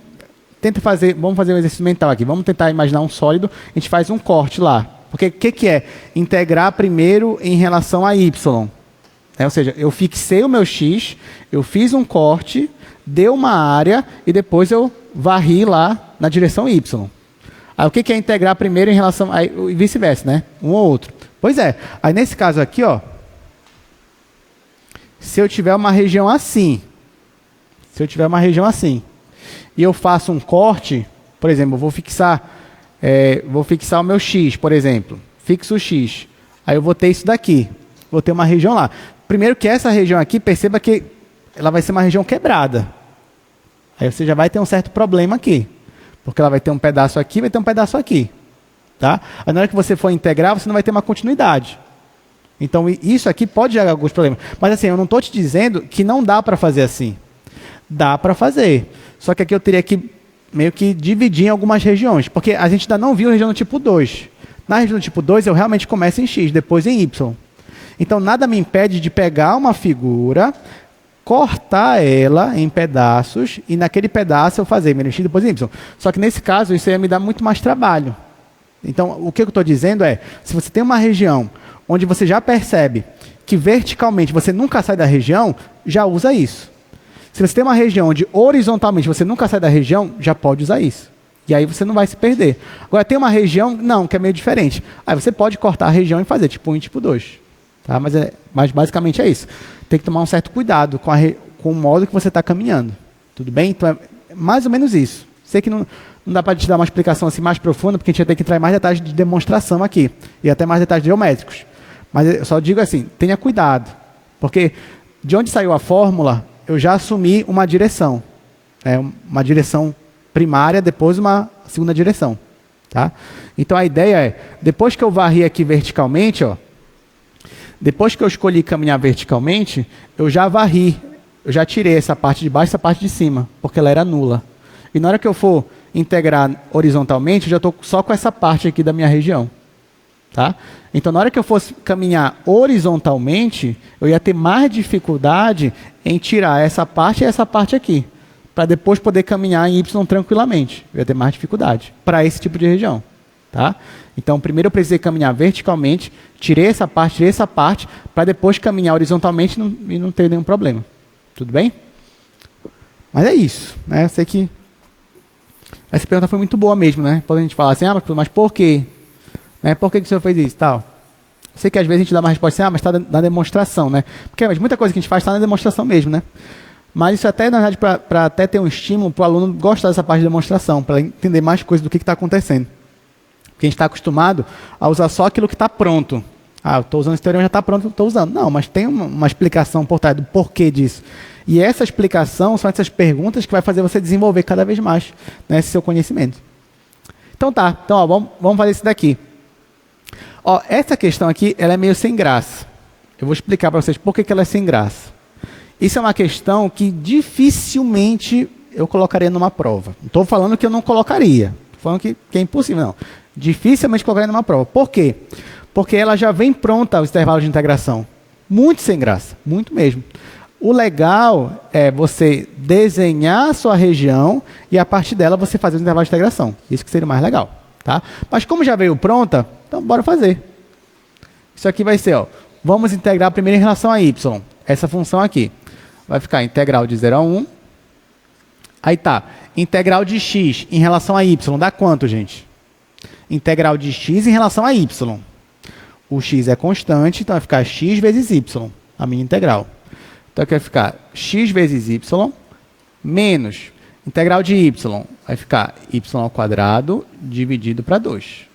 fazer um exercício mental aqui. Vamos tentar imaginar um sólido, a gente faz um corte lá. Porque o que é? Integrar primeiro em relação a y. Ou seja, eu fixei o meu x, eu fiz um corte, deu uma área e depois eu varri lá na direção y. Aí o que é integrar primeiro em relação a... e vice-versa, né? Um ou outro. Pois é. Aí nesse caso aqui, ó, se eu tiver uma região assim, e eu faço um corte, por exemplo, eu vou fixar o meu x, por exemplo. Fixo o x. Aí eu vou ter isso daqui. Vou ter uma região lá. Primeiro que essa região aqui, perceba que ela vai ser uma região quebrada. Aí você já vai ter um certo problema aqui. Porque ela vai ter um pedaço aqui, vai ter um pedaço aqui. Tá? Aí na hora que você for integrar, você não vai ter uma continuidade. Então isso aqui pode gerar alguns problemas. Mas assim, eu não estou te dizendo que não dá para fazer assim. Dá para fazer. Só que aqui eu teria que meio que dividir em algumas regiões. Porque a gente ainda não viu a região do tipo 2. Na região do tipo 2, eu realmente começo em x, depois em y. Então, nada me impede de pegar uma figura, cortar ela em pedaços, e naquele pedaço eu fazer x, depois em y. Só que nesse caso, isso ia me dar muito mais trabalho. Então, o que eu estou dizendo é, se você tem uma região onde você já percebe que verticalmente você nunca sai da região, já usa isso. Se você tem uma região onde horizontalmente você nunca sai da região, já pode usar isso. E aí você não vai se perder. Agora tem uma região, não, que é meio diferente. Aí você pode cortar a região e fazer tipo 1 e tipo 2. Tá? Mas basicamente é isso. Tem que tomar um certo cuidado com o modo que você está caminhando. Tudo bem? Então é mais ou menos isso. Sei que não dá para te dar uma explicação assim mais profunda, porque a gente vai ter que entrar em mais detalhes de demonstração aqui. E até mais detalhes geométricos. Mas eu só digo assim, tenha cuidado. Porque de onde saiu a fórmula, eu já assumi uma direção. Uma direção primária, depois uma segunda direção. Tá? Então a ideia é, depois que eu varri aqui verticalmente, ó, depois que eu escolhi caminhar verticalmente, eu já varri, eu já tirei essa parte de baixo e essa parte de cima, porque ela era nula. E na hora que eu for integrar horizontalmente, eu já estou só com essa parte aqui da minha região. Tá? Então, na hora que eu fosse caminhar horizontalmente, eu ia ter mais dificuldade em tirar essa parte e essa parte aqui, para depois poder caminhar em Y tranquilamente. Eu ia ter mais dificuldade para esse tipo de região. Tá? Então, primeiro eu precisei caminhar verticalmente, tirei essa parte, para depois caminhar horizontalmente e não ter nenhum problema. Tudo bem? Mas é isso. Né? Eu sei que essa pergunta foi muito boa mesmo. Né? Pode a gente falar assim, mas por quê? Por que o senhor fez isso? Tal. Sei que às vezes a gente dá uma resposta assim, mas está na demonstração. Né? Porque muita coisa que a gente faz está na demonstração mesmo. Né? Mas isso até, na verdade, para até ter um estímulo para o aluno gostar dessa parte de demonstração, para entender mais coisas do que está acontecendo. Porque a gente está acostumado a usar só aquilo que está pronto. Eu estou usando esse teorema, já está pronto, estou usando. Não, mas tem uma explicação por trás do porquê disso. E essa explicação são essas perguntas que vai fazer você desenvolver cada vez mais, né, esse seu conhecimento. Então tá, vamos fazer isso daqui. Essa questão aqui, ela é meio sem graça. Eu vou explicar para vocês por que ela é sem graça. Isso é uma questão que dificilmente eu colocaria numa prova. Não estou falando que eu não colocaria. Estou falando que é impossível, não. Dificilmente colocaria numa prova. Por quê? Porque ela já vem pronta, os intervalos de integração. Muito sem graça, muito mesmo. O legal é você desenhar a sua região e a partir dela você fazer os intervalos de integração. Isso que seria o mais legal. Tá? Mas como já veio pronta, então bora fazer. Isso aqui vai ser, vamos integrar primeiro em relação a y. Essa função aqui. Vai ficar integral de 0 a 1. Aí tá. Integral de x em relação a y. Dá quanto, gente? Integral de x em relação a y. O x é constante, então vai ficar x vezes y, a minha integral. Então aqui vai ficar x vezes y menos integral de y. Vai ficar y ao quadrado dividido para 2.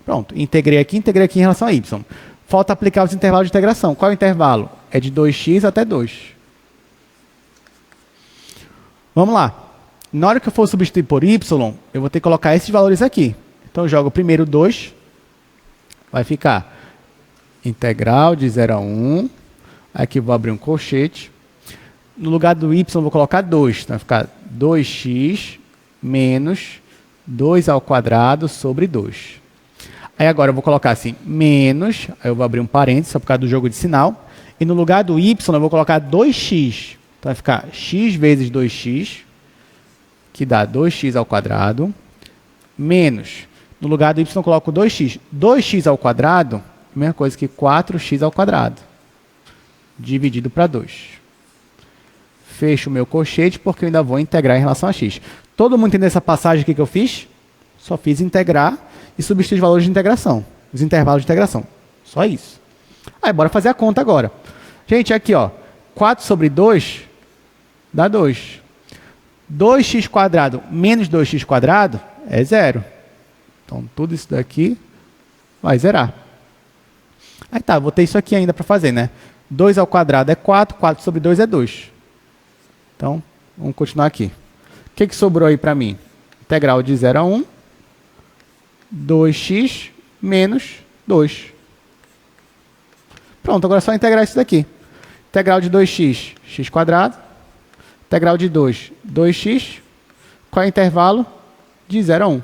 Pronto, integrei aqui em relação a y. Falta aplicar os intervalos de integração. Qual é o intervalo? É de 2x até 2. Vamos lá. Na hora que eu for substituir por y, eu vou ter que colocar esses valores aqui. Então eu jogo primeiro 2. Vai ficar integral de 0 a 1. Aqui eu vou abrir um colchete. No lugar do y eu vou colocar 2. Então vai ficar 2x menos 2 ao quadrado sobre 2. Aí agora eu vou colocar assim, menos, aí eu vou abrir um parênteses, só por causa do jogo de sinal. E no lugar do y eu vou colocar 2x. Então vai ficar x vezes 2x, que dá 2x ao quadrado, menos, no lugar do y eu coloco 2x. 2x ao quadrado, mesma coisa que 4x ao quadrado, dividido para 2. Fecho o meu colchete, porque eu ainda vou integrar em relação a x. Todo mundo entendeu essa passagem aqui que eu fiz? Só fiz integrar e substituir os valores de integração, os intervalos de integração. Só isso. Aí, bora fazer a conta agora. Gente, aqui, 4 sobre 2 dá 2. 2x quadrado menos 2x quadrado é 0. Então, tudo isso daqui vai zerar. Aí tá, vou ter isso aqui ainda para fazer, né? 2 ao quadrado é 4, 4 sobre 2 é 2. Então, vamos continuar aqui. O que sobrou aí para mim? Integral de 0 a 1. 2x menos 2. Pronto, agora é só integrar isso daqui. Integral de 2x, x quadrado. Integral de 2, 2x. Qual é o intervalo? De 0 a 1.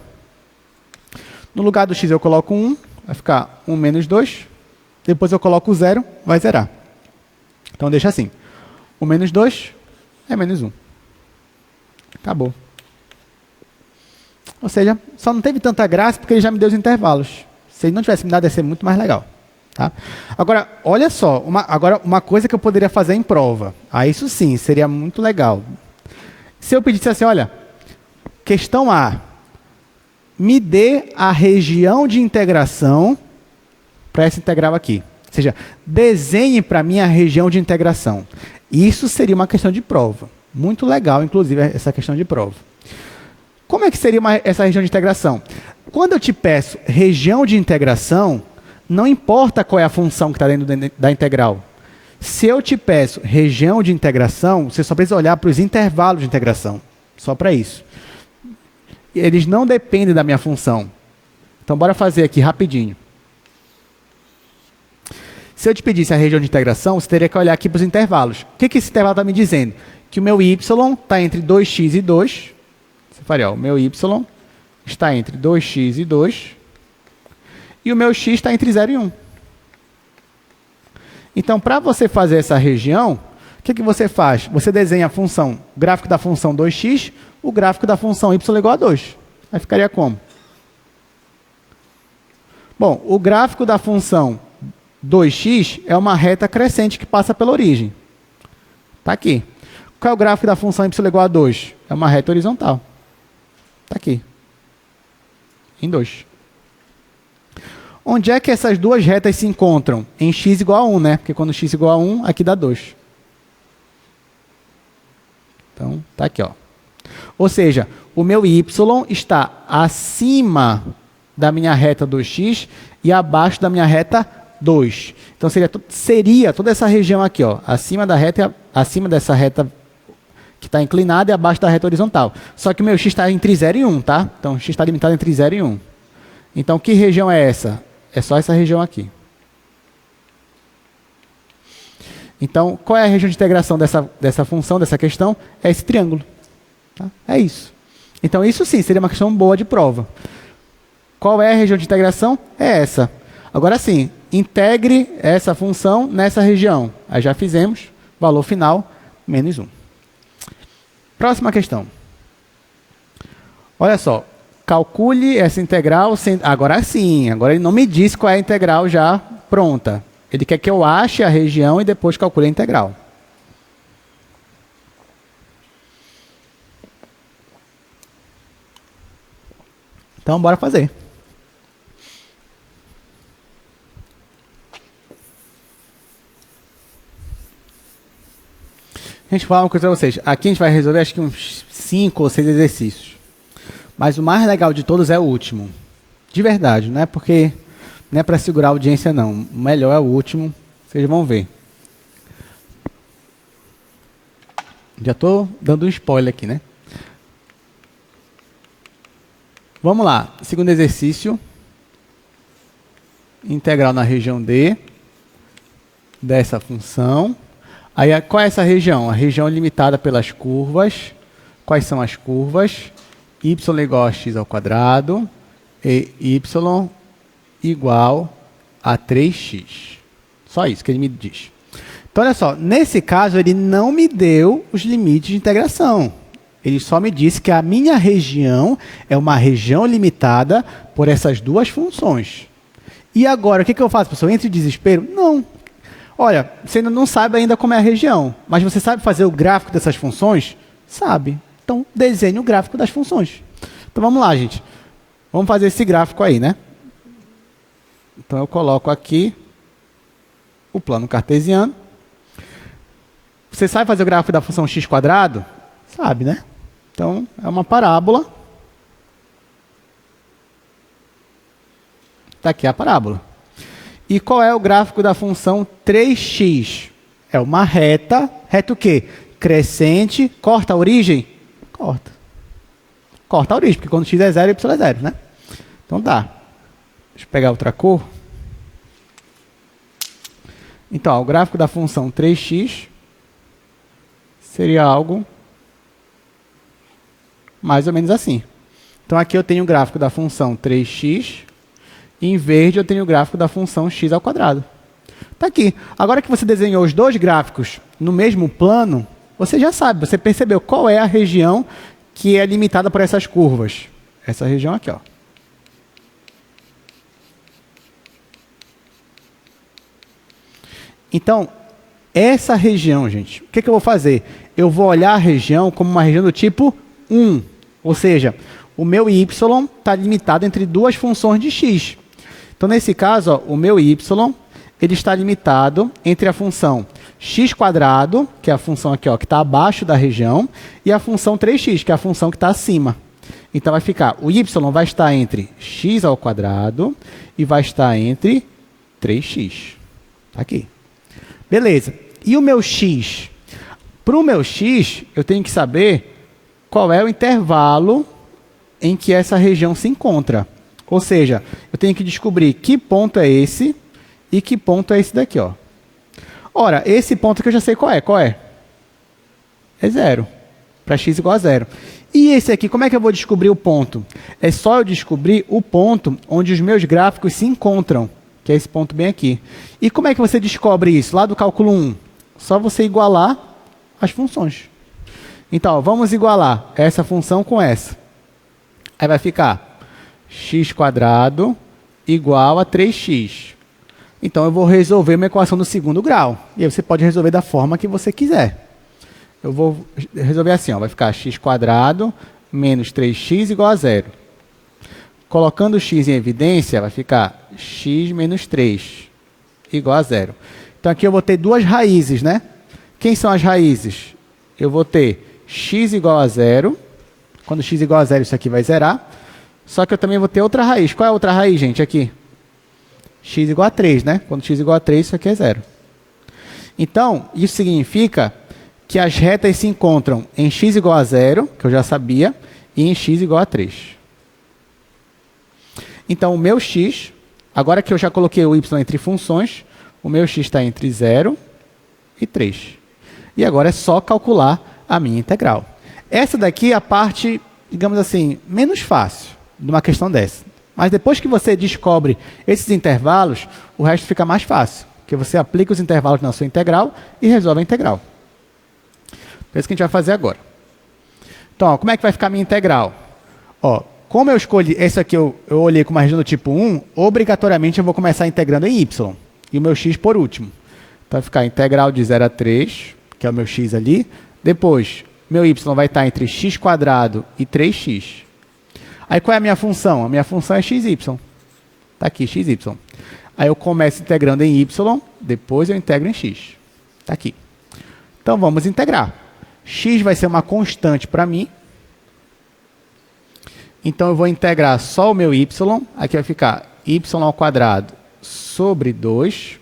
No lugar do x eu coloco 1, vai ficar 1 menos 2. Depois eu coloco 0, vai zerar. Então deixa assim. 1 menos 2 é menos 1. Acabou. Ou seja, só não teve tanta graça porque ele já me deu os intervalos. Se ele não tivesse me dado, ia ser muito mais legal. Tá? Agora, olha só, agora uma coisa que eu poderia fazer em prova. Isso sim, seria muito legal. Se eu pedisse assim, olha, questão A, me dê a região de integração para essa integral aqui. Ou seja, desenhe para mim a região de integração. Isso seria uma questão de prova. Muito legal, inclusive, essa questão de prova. Como é que seria essa região de integração? Quando eu te peço região de integração, não importa qual é a função que está dentro da integral. Se eu te peço região de integração, você só precisa olhar para os intervalos de integração. Só para isso. Eles não dependem da minha função. Então, bora fazer aqui rapidinho. Se eu te pedisse a região de integração, você teria que olhar aqui para os intervalos. O que esse intervalo está me dizendo? Que o meu y está entre 2x e 2. Você faria, o meu y está entre 2x e 2. E o meu x está entre 0 e 1. Então, para você fazer essa região, o que você faz? Você desenha a função, o gráfico da função 2x, o gráfico da função y igual a 2. Aí ficaria como? Bom, o gráfico da função 2x é uma reta crescente que passa pela origem. Está aqui. Qual é o gráfico da função y igual a 2? É uma reta horizontal. Está aqui. Em 2. Onde é que essas duas retas se encontram? Em x igual a 1, né? Porque quando x igual a 1, aqui dá 2. Então, está aqui, ó. Ou seja, o meu y está acima da minha reta 2x e abaixo da minha reta 2. Então, seria toda essa região aqui, ó, acima dessa reta que está inclinada e abaixo da reta horizontal. Só que o meu x está entre 0 e 1, tá? Então, x está limitado entre 0 e 1. Então, que região é essa? É só essa região aqui. Então, qual é a região de integração dessa função, dessa questão? É esse triângulo. Tá? É isso. Então, isso sim, seria uma questão boa de prova. Qual é a região de integração? É essa. Agora sim, integre essa função nessa região. Aí já fizemos, valor final, menos 1. Próxima questão. Olha só, calcule essa integral, agora sim, agora ele não me diz qual é a integral já pronta. Ele quer que eu ache a região e depois calcule a integral. Então, bora fazer. A gente fala uma coisa para vocês. Aqui a gente vai resolver acho que uns 5 ou 6 exercícios. Mas o mais legal de todos é o último. De verdade, não é porque não é para segurar a audiência não. O melhor é o último, vocês vão ver. Já estou dando um spoiler aqui, né? Vamos lá. Segundo exercício. Integral na região D dessa função. Aí, qual é essa região? A região limitada pelas curvas. Quais são as curvas? Y igual a x ao quadrado e y igual a 3x. Só isso que ele me diz. Então, olha só. Nesse caso, ele não me deu os limites de integração. Ele só me disse que a minha região é uma região limitada por essas duas funções. E agora, o que eu faço, pessoal? Entre em desespero? Não. Olha, você ainda não sabe ainda como é a região, mas você sabe fazer o gráfico dessas funções? Sabe. Então, desenhe o gráfico das funções. Então, vamos lá, gente. Vamos fazer esse gráfico aí, né? Então, eu coloco aqui o plano cartesiano. Você sabe fazer o gráfico da função x²? Sabe, né? Então, é uma parábola. Está aqui a parábola. E qual é o gráfico da função 3x? É uma reta. Reta o quê? Crescente. Corta a origem? Corta. Corta a origem, porque quando x é 0, y é 0, né? Então tá. Deixa eu pegar outra cor. Então, ó, o gráfico da função 3x seria algo mais ou menos assim. Então, aqui eu tenho o gráfico da função 3x. E em verde eu tenho o gráfico da função x ao quadrado. Está aqui. Agora que você desenhou os dois gráficos no mesmo plano, você já sabe, você percebeu qual é a região que é limitada por essas curvas. Essa região aqui, ó. Então, essa região, gente, o que eu vou fazer? Eu vou olhar a região como uma região do tipo 1. Ou seja, o meu y está limitado entre duas funções de x. Então, nesse caso, ó, o meu y ele está limitado entre a função x², que é a função aqui, ó, que está abaixo da região, e a função 3x, que é a função que está acima. Então, vai ficar, o y vai estar entre x² e vai estar entre 3x. Aqui. Beleza. E o meu x? Para o meu x, eu tenho que saber qual é o intervalo em que essa região se encontra. Ou seja, eu tenho que descobrir que ponto é esse e que ponto é esse daqui, ó. Ora, esse ponto aqui eu já sei qual é. Qual é? É 0. Para x igual a 0. E esse aqui, como é que eu vou descobrir o ponto? É só eu descobrir o ponto onde os meus gráficos se encontram, que é esse ponto bem aqui. E como é que você descobre isso? Lá do cálculo 1. Só você igualar as funções. Então, ó, vamos igualar essa função com essa. Aí vai ficar x² igual a 3x. Então, eu vou resolver uma equação do segundo grau. E aí você pode resolver da forma que você quiser. Eu vou resolver assim, ó, vai ficar x² menos 3x igual a 0. Colocando o x em evidência, vai ficar x menos 3 igual a 0. Então, aqui eu vou ter duas raízes, né? Quem são as raízes? Eu vou ter x igual a 0. Quando x igual a 0, isso aqui vai zerar. Só que eu também vou ter outra raiz. Qual é a outra raiz, gente, aqui? X igual a 3, né? Quando x igual a 3, isso aqui é 0. Então, isso significa que as retas se encontram em x igual a 0, que eu já sabia, e em x igual a 3. Então, o meu x, agora que eu já coloquei o y entre funções, o meu x está entre 0 e 3. E agora é só calcular a minha integral. Essa daqui é a parte, digamos assim, menos fácil de uma questão dessa. Mas depois que você descobre esses intervalos, o resto fica mais fácil. Porque você aplica os intervalos na sua integral e resolve a integral. É isso que a gente vai fazer agora. Então, ó, como é que vai ficar a minha integral? Ó, como eu escolhi, esse aqui eu olhei com uma região do tipo 1, obrigatoriamente eu vou começar integrando em y. E o meu x por último. Então, vai ficar integral de 0 a 3, que é o meu x ali. Depois, meu y vai estar entre x² e 3x. Aí, qual é a minha função? A minha função é xy. Está aqui, xy. Aí, eu começo integrando em y, depois eu integro em x. Está aqui. Então, vamos integrar. X vai ser uma constante para mim. Então, eu vou integrar só o meu y. Aqui vai ficar y² sobre 2.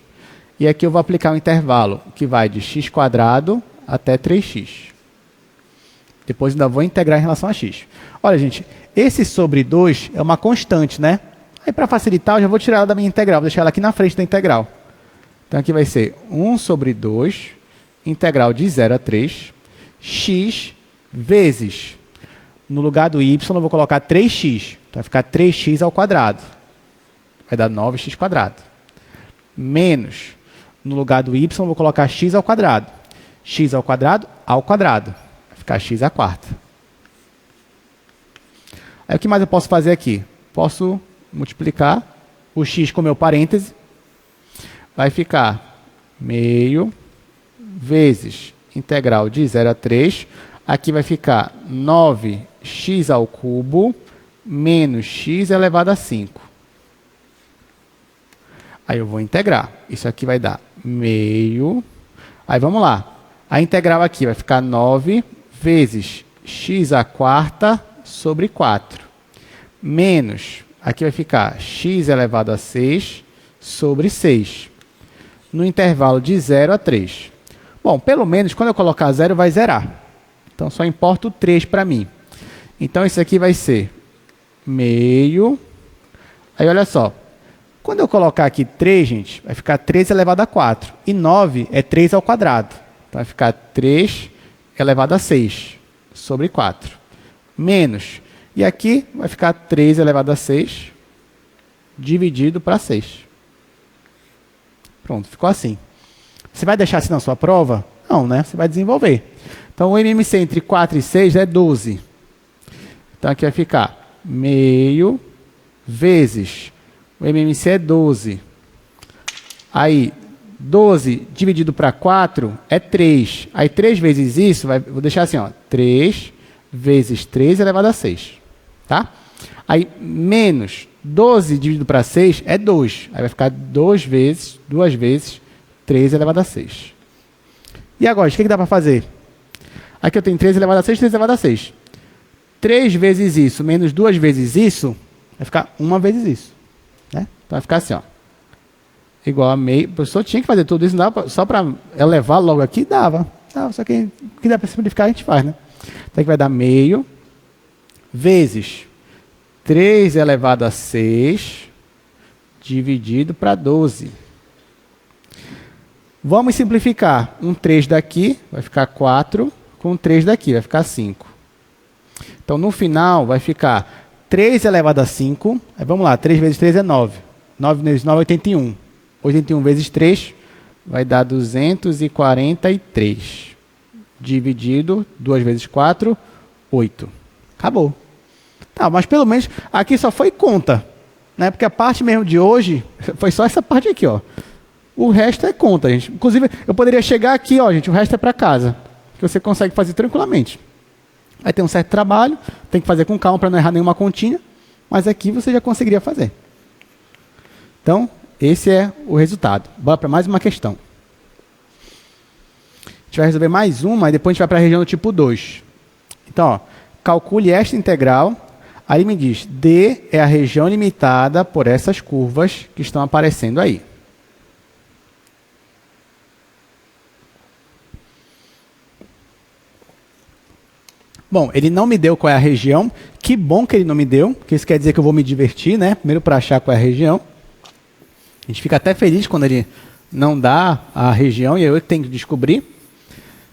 E aqui eu vou aplicar um intervalo que vai de x² até 3x. Depois ainda vou integrar em relação a x. Olha, gente, esse sobre 2 é uma constante, né? Aí, para facilitar, eu já vou tirar ela da minha integral. Vou deixar ela aqui na frente da integral. Então, aqui vai ser 1 sobre 2, integral de 0 a 3, x vezes, no lugar do y, eu vou colocar 3x. Então, vai ficar 3x ao quadrado. Vai dar 9x². Menos, no lugar do y, eu vou colocar x ao quadrado. X ao quadrado, ao quadrado. Vai ficar x à quarta. Aí, o que mais eu posso fazer aqui? Posso multiplicar o x com meu parêntese. Vai ficar meio vezes integral de 0 a 3. Aqui vai ficar 9x ao cubo menos x elevado a 5. Aí eu vou integrar. Isso aqui vai dar meio. Aí vamos lá. A integral aqui vai ficar 9 vezes x à quarta sobre 4. Menos, aqui vai ficar x elevado a 6 sobre 6. No intervalo de 0 a 3. Bom, pelo menos quando eu colocar 0 vai zerar. Então só importa o 3 para mim. Então isso aqui vai ser meio. Aí olha só. Quando eu colocar aqui 3, gente, vai ficar 3 elevado a 4. E 9 é 3 ao quadrado. Então vai ficar 3 elevado a 6 sobre 4. Menos. E aqui vai ficar 3 elevado a 6 dividido para 6. Pronto, ficou assim. Você vai deixar assim na sua prova? Não, né? Você vai desenvolver. Então, o MMC entre 4 e 6 é 12. Então, aqui vai ficar meio vezes... O MMC é 12. Aí, 12 dividido para 4 é 3. Aí 3 vezes isso, vou deixar assim, ó, 3 vezes 3 elevado a 6. Tá? Aí menos 12 dividido para 6 é 2. Aí vai ficar 2 vezes 3 elevado a 6. E agora, o que dá para fazer? Aqui eu tenho 3 elevado a 6, 3 elevado a 6. 3 vezes isso menos 2 vezes isso, vai ficar 1 vezes isso. Né? Então vai ficar assim, ó. Igual a meio. O professor tinha que fazer tudo isso, não dava só para elevar logo aqui, dava. Só que o que dá para simplificar a gente faz, né? Então aqui vai dar meio vezes 3 elevado a 6 dividido para 12. Vamos simplificar. Um 3 daqui vai ficar 4, com 3 daqui vai ficar 5. Então, no final, vai ficar 3 elevado a 5. Aí, vamos lá, 3 vezes 3 é 9. 9 vezes 9 é 81. 81 vezes 3 vai dar 243. Dividido, 2 vezes 4, 8. Acabou. Tá, mas pelo menos aqui só foi conta. Né? Porque a parte mesmo de hoje foi só essa parte aqui, ó. O resto é conta, gente. Inclusive, eu poderia chegar aqui, ó, gente, o resto é para casa. Que você consegue fazer tranquilamente. Aí tem um certo trabalho, tem que fazer com calma para não errar nenhuma continha, mas aqui você já conseguiria fazer. Então, esse é o resultado. Bora para mais uma questão. A gente vai resolver mais uma e depois a gente vai para a região do tipo 2. Então, ó, calcule esta integral. Aí me diz, D é a região limitada por essas curvas que estão aparecendo aí. Bom, ele não me deu qual é a região. Que bom que ele não me deu, porque isso quer dizer que eu vou me divertir, né? Primeiro para achar qual é a região. A gente fica até feliz quando ele não dá a região e eu que tenho que descobrir.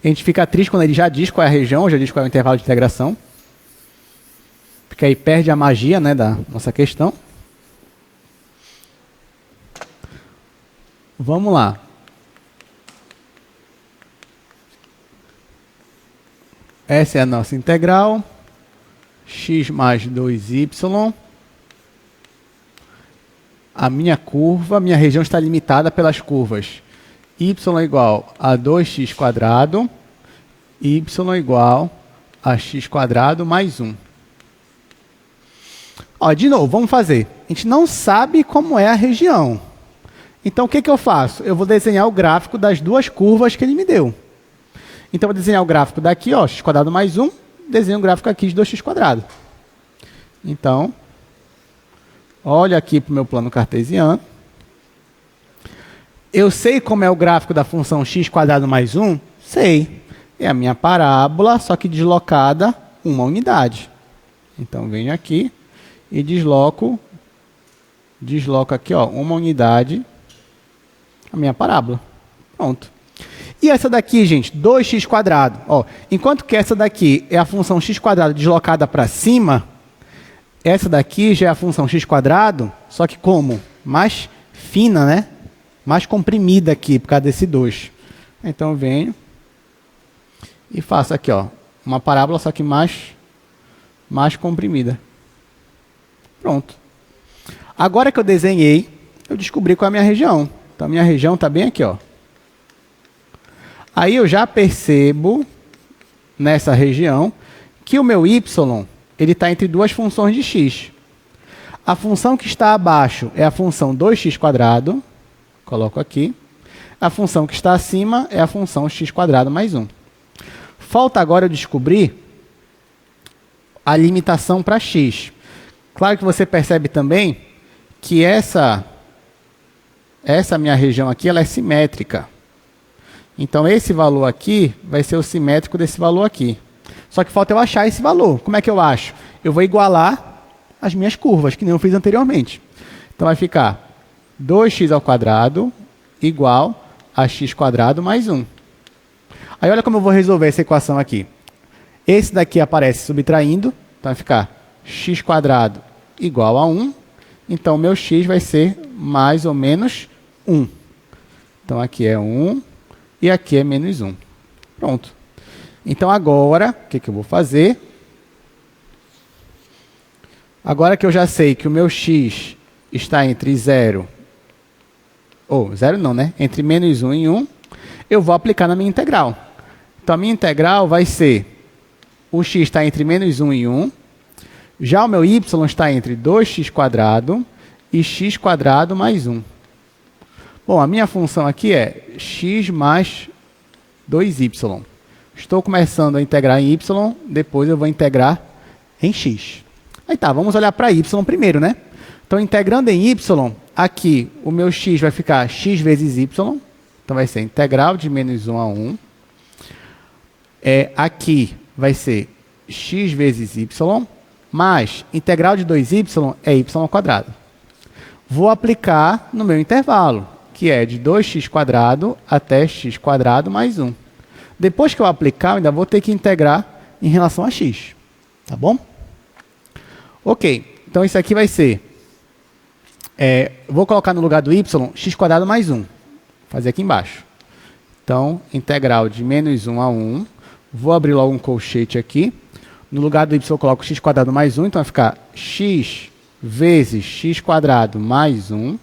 A gente fica triste quando ele já diz qual é a região, já diz qual é o intervalo de integração. Porque aí perde a magia, né, da nossa questão. Vamos lá. Essa é a nossa integral. X mais 2y. A minha curva, minha região está limitada pelas curvas y igual a 2x², y igual a x² mais 1. Ó, de novo, vamos fazer. A gente não sabe como é a região. Então, o que eu faço? Eu vou desenhar o gráfico das duas curvas que ele me deu. Então, eu vou desenhar o gráfico daqui, ó, x² mais 1, desenho o gráfico aqui de 2x². Então, olha aqui para o meu plano cartesiano. Eu sei como é o gráfico da função x² mais 1? Sei. É a minha parábola, só que deslocada uma unidade. Então, venho aqui e desloco aqui, ó, uma unidade a minha parábola. Pronto. E essa daqui, gente, 2x². Ó, enquanto que essa daqui é a função x² deslocada para cima, essa daqui já é a função x², só que como? Mais fina, né? Mais comprimida aqui, por causa desse 2. Então, eu venho e faço aqui, ó, uma parábola, só que mais comprimida. Pronto. Agora que eu desenhei, eu descobri qual é a minha região. Então, a minha região está bem aqui, ó. Aí eu já percebo, nessa região, que o meu y ele está entre duas funções de x. A função que está abaixo é a função 2x², coloco aqui. A função que está acima é a função x² mais 1. Falta agora eu descobrir a limitação para x. Claro que você percebe também que essa minha região aqui ela é simétrica. Então, esse valor aqui vai ser o simétrico desse valor aqui. Só que falta eu achar esse valor. Como é que eu acho? Eu vou igualar as minhas curvas, que nem eu fiz anteriormente. Então, vai ficar 2x² igual a x² mais 1. Aí, olha como eu vou resolver essa equação aqui. Esse daqui aparece subtraindo. Então, vai ficar x² igual a 1. Então, o meu x vai ser mais ou menos 1. Então, aqui é 1. E aqui é menos 1. Pronto. Então, agora, o que eu vou fazer? Agora que eu já sei que o meu x está entre 0 ou zero não, né? Entre menos 1 e 1, eu vou aplicar na minha integral. Então, a minha integral vai ser, o x está entre menos 1 e 1, já o meu y está entre 2x² e x² mais 1. Bom, a minha função aqui é x mais 2y. Estou começando a integrar em y, depois eu vou integrar em x. Aí tá, vamos olhar para y primeiro, né? Então, integrando em y, aqui o meu x vai ficar x vezes y. Então, vai ser integral de menos 1 a 1. Aqui vai ser x vezes y, mais integral de 2y é y². Vou aplicar no meu intervalo, que é de 2x² até x² mais 1. Depois que eu aplicar, eu ainda vou ter que integrar em relação a x. Tá bom? Ok, então isso aqui vai ser... vou colocar no lugar do y, x² mais 1. Vou fazer aqui embaixo. Então, integral de menos 1 a 1. Vou abrir logo um colchete aqui. No lugar do y eu coloco x² mais 1, então vai ficar x vezes x² mais 1.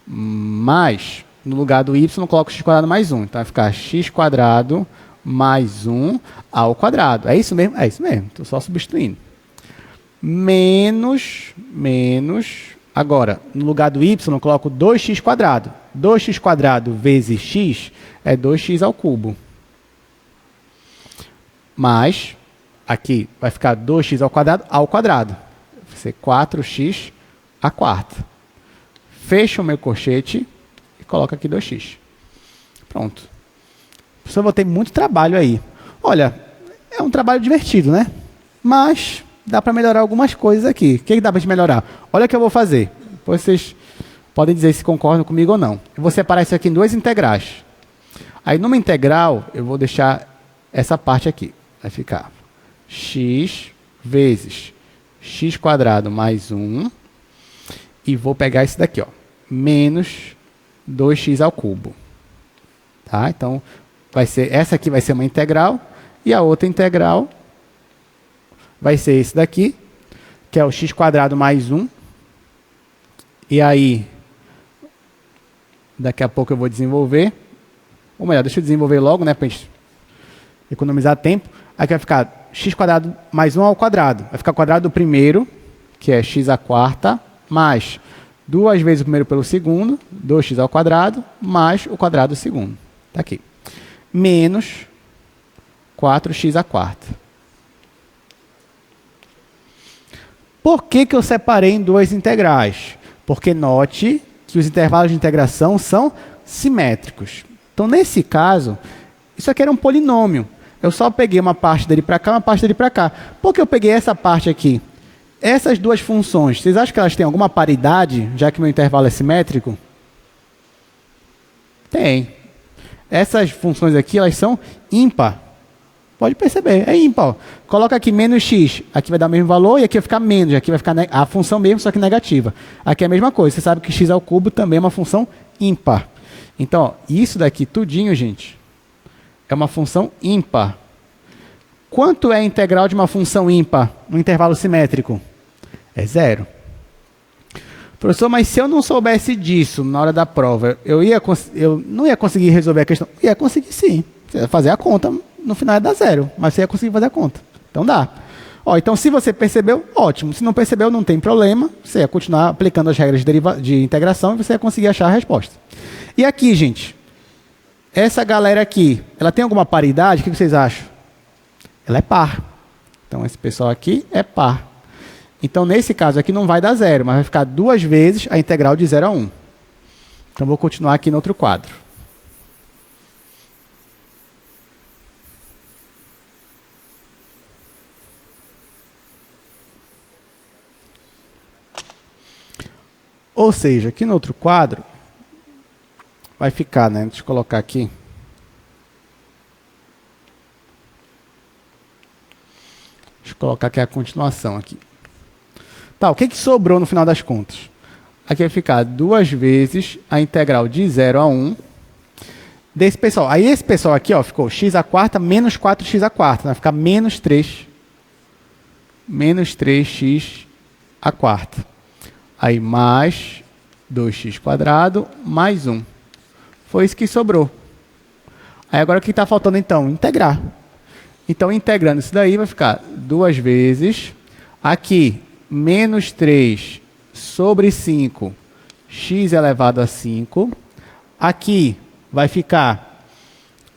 Mais, no lugar do y eu coloco x² mais 1. Então vai ficar x² mais 1 ao quadrado. É isso mesmo? É isso mesmo. Estou só substituindo. Menos, agora, no lugar do y eu coloco 2x². 2x² vezes x é 2x ao cubo. Mais, aqui vai ficar 2x ao quadrado. Vai ser 4x à quarta. Fecho o meu colchete e coloco aqui 2x. Pronto. Professor, vou ter muito trabalho aí. Olha, é um trabalho divertido, né? Mas dá para melhorar algumas coisas aqui. O que dá para melhorar? Olha o que eu vou fazer. Depois vocês podem dizer se concordam comigo ou não. Eu vou separar isso aqui em duas integrais. Aí, numa integral, eu vou deixar essa parte aqui. Vai ficar x vezes x² mais 1. E vou pegar esse daqui, ó, menos 2x ao cubo. Tá? Então, essa aqui vai ser uma integral. E a outra integral vai ser esse daqui, que é o x² mais 1. E aí, daqui a pouco eu vou desenvolver. Ou melhor, deixa eu desenvolver logo, né, para a gente economizar tempo. Aqui vai ficar x² mais 1 ao quadrado. Vai ficar o quadrado do primeiro, que é x à quarta, mais 2 vezes o primeiro pelo segundo, 2x ao quadrado, mais o quadrado do segundo. Está aqui. Menos 4x à quarta. Por que eu separei em duas integrais? Porque note que os intervalos de integração são simétricos. Então, nesse caso, isso aqui era um polinômio. Eu só peguei uma parte dele para cá, uma parte dele para cá. Por que eu peguei essa parte aqui? Essas duas funções, vocês acham que elas têm alguma paridade, já que meu intervalo é simétrico? Tem. Essas funções aqui, elas são ímpar. Pode perceber, é ímpar. Ó. Coloca aqui menos x, aqui vai dar o mesmo valor, e aqui vai ficar menos, aqui vai ficar a função mesmo, só que negativa. Aqui é a mesma coisa, você sabe que x ao cubo também é uma função ímpar. Então, ó, isso daqui tudinho, gente, é uma função ímpar. Quanto é a integral de uma função ímpar no intervalo simétrico? É 0. Professor, mas se eu não soubesse disso na hora da prova, eu não ia conseguir resolver a questão? Ia conseguir sim. Você ia fazer a conta, no final ia dar 0, mas você ia conseguir fazer a conta. Então dá. Ó, então, se você percebeu, ótimo. Se não percebeu, não tem problema. Você ia continuar aplicando as regras de integração e você ia conseguir achar a resposta. E aqui, gente, essa galera aqui, ela tem alguma paridade? O que vocês acham? Ela é par. Então, esse pessoal aqui é par. Então, nesse caso aqui, não vai dar 0, mas vai ficar 2 vezes a integral de 0 a 1. Então, vou continuar aqui no outro quadro. Ou seja, aqui no outro quadro, vai ficar, né? Deixa eu colocar aqui. Deixa eu colocar aqui a continuação aqui. Tá, o que sobrou no final das contas? Aqui vai ficar 2 vezes a integral de 0 a 1 desse pessoal. Aí esse pessoal aqui, ó, ficou x à quarta menos 4x à quarta. Vai ficar menos 3x à quarta. Aí mais 2x² mais 1. Foi isso que sobrou. Aí agora o que está faltando então? Integrar. Então, integrando isso daí, vai ficar 2 vezes, aqui, menos 3 sobre 5, x elevado a 5. Aqui vai ficar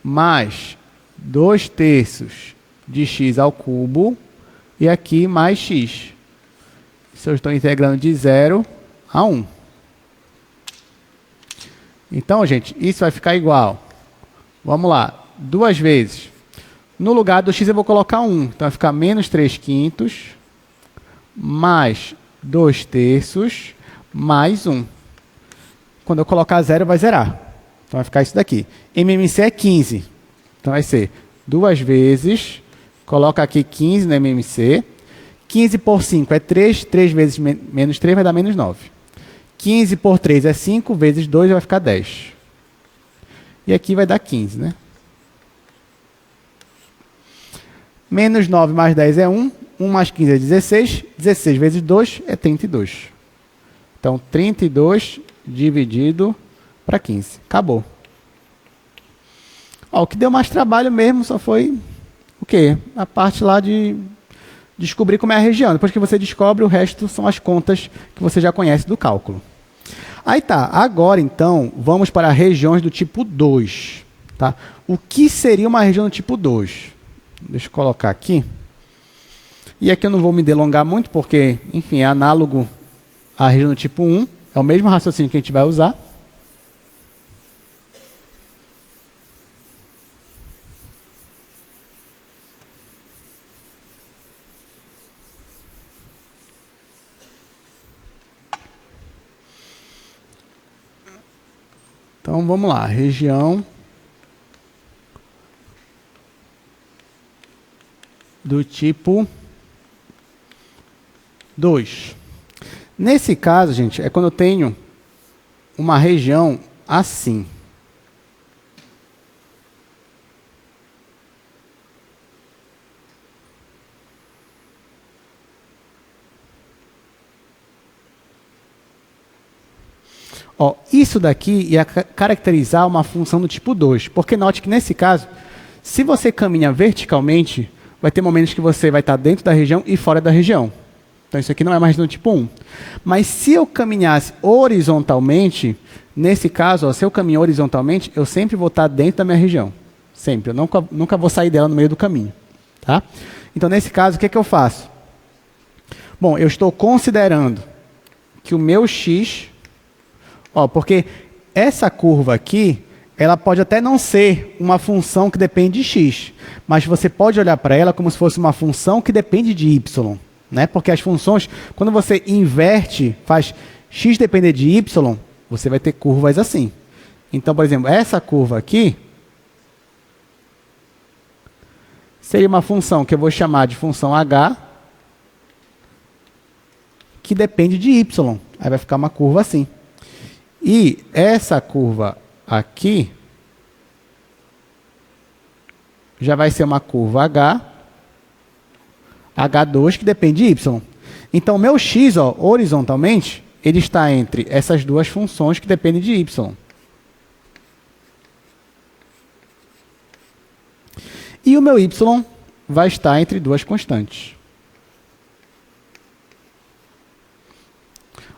mais 2/3 de x ao cubo, e aqui mais x. Isso eu estou integrando de 0 a 1. Então, gente, isso vai ficar igual. Vamos lá, 2 vezes. No lugar do x eu vou colocar 1. Então vai ficar menos 3/5 mais 2/3 mais 1. Quando eu colocar 0 vai zerar. Então vai ficar isso daqui. MMC é 15. Então vai ser 2 vezes, coloca aqui 15 no MMC. 15 por 5 é 3, 3 vezes menos 3 vai dar menos 9. 15 por 3 é 5, vezes 2 vai ficar 10. E aqui vai dar 15, né? Menos 9 mais 10 é 1. 1 mais 15 é 16. 16 vezes 2 é 32. Então, 32 dividido para 15. Acabou. Ó, o que deu mais trabalho mesmo só foi o quê? A parte lá de descobrir como é a região. Depois que você descobre, o resto são as contas que você já conhece do cálculo. Aí tá. Agora, então, vamos para regiões do tipo 2. Tá? O que seria uma região do tipo 2? Deixa eu colocar aqui. E aqui eu não vou me delongar muito, porque, enfim, é análogo à região do tipo 1. É o mesmo raciocínio que a gente vai usar. Então, vamos lá. Região do tipo 2. Nesse caso, gente, é quando eu tenho uma região assim. Ó, isso daqui ia caracterizar uma função do tipo 2. Porque note que nesse caso, se você caminha verticalmente, vai ter momentos que você vai estar dentro da região e fora da região. Então, isso aqui não é mais do tipo 1. Mas se eu caminhasse horizontalmente, nesse caso, ó, se eu caminho horizontalmente, eu sempre vou estar dentro da minha região. Sempre. Eu nunca vou sair dela no meio do caminho. Tá? Então, nesse caso, o que é que eu faço? Bom, eu estou considerando que o meu x... Ó, porque essa curva aqui, ela pode até não ser uma função que depende de x, mas você pode olhar para ela como se fosse uma função que depende de y, né? Porque as funções, quando você inverte, faz x depender de y, você vai ter curvas assim. Então, por exemplo, essa curva aqui seria uma função que eu vou chamar de função h, que depende de y. Aí vai ficar uma curva assim. E essa curva aqui já vai ser uma curva H2, que depende de y. Então, o meu x, ó, horizontalmente, ele está entre essas duas funções que dependem de y. E o meu y vai estar entre duas constantes.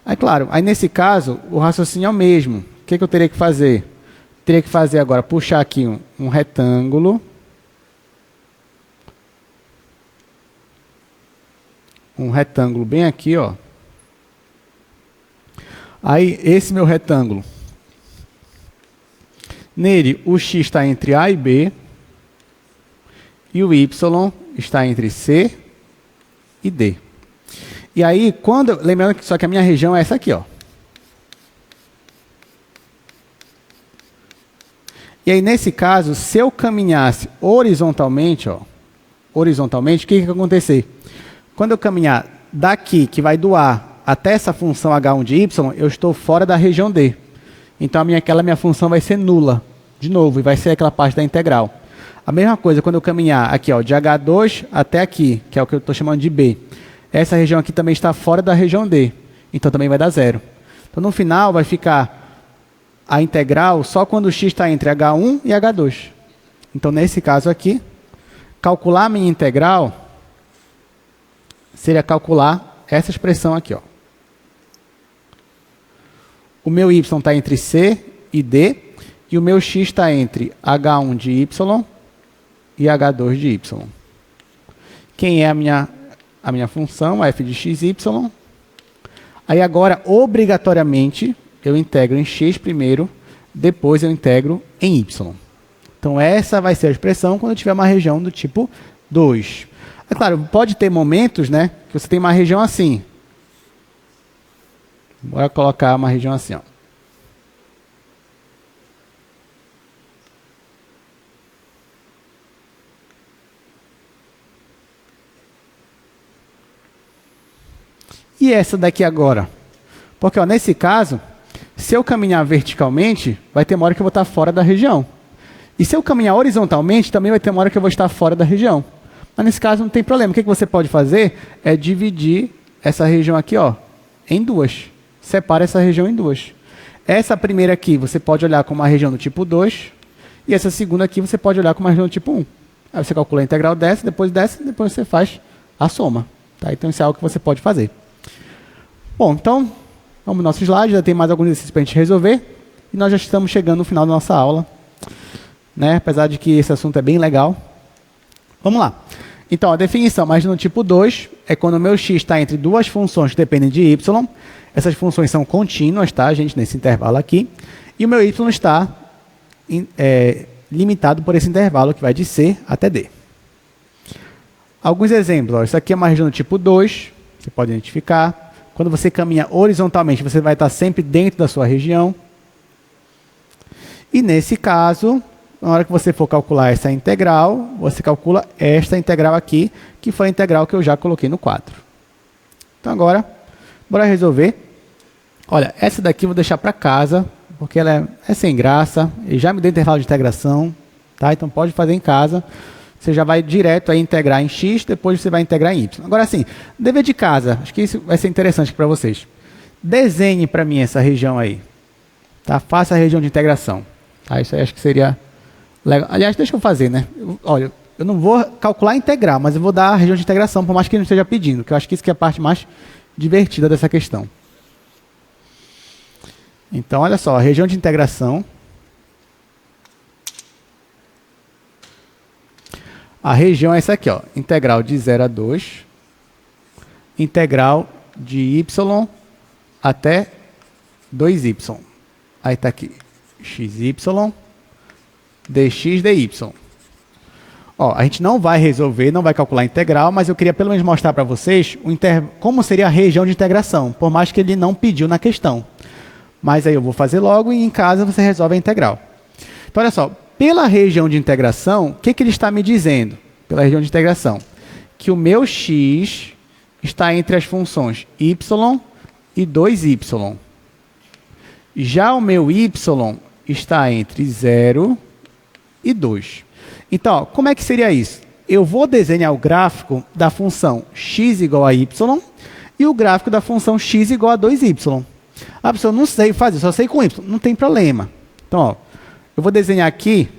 Aí, claro, aí nesse caso, o raciocínio é o mesmo. O que eu teria que fazer? Teria que fazer agora, puxar aqui um retângulo. Um retângulo bem aqui, ó. Aí, esse meu retângulo. Nele, o x está entre A e B. E o y está entre C e D. E aí, lembrando que só que a minha região é essa aqui, ó. E aí, nesse caso, se eu caminhasse horizontalmente, ó, o que vai acontecer? Quando eu caminhar daqui, que vai do A, até essa função h1 de y, eu estou fora da região D. Então, aquela minha função vai ser nula, de novo, e vai ser aquela parte da integral. A mesma coisa, quando eu caminhar aqui, ó, de H2 até aqui, que é o que eu estou chamando de B. Essa região aqui também está fora da região D. Então, também vai dar 0. Então, no final, vai ficar a integral só quando o x está entre h1 e h2. Então, nesse caso aqui, calcular a minha integral seria calcular essa expressão aqui, ó. O meu y está entre c e d, e o meu x está entre h1 de y e h2 de y. Quem é a minha função? F de x, y. Aí agora, obrigatoriamente, eu integro em x primeiro, depois eu integro em y. Então, essa vai ser a expressão quando eu tiver uma região do tipo 2. É claro, pode ter momentos, né, que você tem uma região assim. Bora colocar uma região assim, ó. E essa daqui agora? Porque, ó, nesse caso, se eu caminhar verticalmente, vai ter uma hora que eu vou estar fora da região. E se eu caminhar horizontalmente, também vai ter uma hora que eu vou estar fora da região. Mas nesse caso não tem problema. O que você pode fazer é dividir essa região aqui, ó, em duas. Separa essa região em duas. Essa primeira aqui você pode olhar como uma região do tipo 2. E essa segunda aqui você pode olhar como uma região do tipo 1. Aí você calcula a integral dessa, depois você faz a soma. Tá? Então isso é algo que você pode fazer. Bom, então, vamos no nosso slide, já tem mais alguns exercícios para a gente resolver, e nós já estamos chegando no final da nossa aula, né? Apesar de que esse assunto é bem legal. Vamos lá. Então, a definição, mas no tipo 2, é quando o meu x está entre duas funções que dependem de y, essas funções são contínuas, tá, gente, nesse intervalo aqui, e o meu y está limitado por esse intervalo que vai de c até d. Alguns exemplos, ó, isso aqui é uma região do tipo 2, você pode identificar. Quando você caminha horizontalmente, você vai estar sempre dentro da sua região. E nesse caso, na hora que você for calcular essa integral, você calcula esta integral aqui, que foi a integral que eu já coloquei no quadro. Então agora, bora resolver. Olha, essa daqui eu vou deixar para casa, porque ela é sem graça, e já me deu intervalo de integração, tá? Então pode fazer em casa. Você já vai direto a integrar em x, depois você vai integrar em y. Agora sim, dever de casa, acho que isso vai ser interessante para vocês. Desenhe para mim essa região aí. Tá? Faça a região de integração. Tá? Isso aí acho que seria legal. Aliás, deixa eu fazer, né? Olha, eu não vou calcular a integral, mas eu vou dar a região de integração, por mais que ele não esteja pedindo, que eu acho que isso que é a parte mais divertida dessa questão. Então, olha só, a região de integração. A região é essa aqui, ó, integral de 0 a 2, integral de y até 2y. Aí está aqui, xy, dx, dy. Ó, a gente não vai resolver, não vai calcular a integral, mas eu queria pelo menos mostrar para vocês como seria a região de integração, por mais que ele não pediu na questão. Mas aí eu vou fazer logo e em casa você resolve a integral. Então, olha só. Pela região de integração, o que ele está me dizendo? Pela região de integração, que o meu x está entre as funções y e 2y. Já o meu y está entre 0 e 2. Então, ó, como é que seria isso? Eu vou desenhar o gráfico da função x igual a y e o gráfico da função x igual a 2y. Ah, professor, eu não sei fazer, só sei com y. Não tem problema. Então, ó, eu vou desenhar aqui,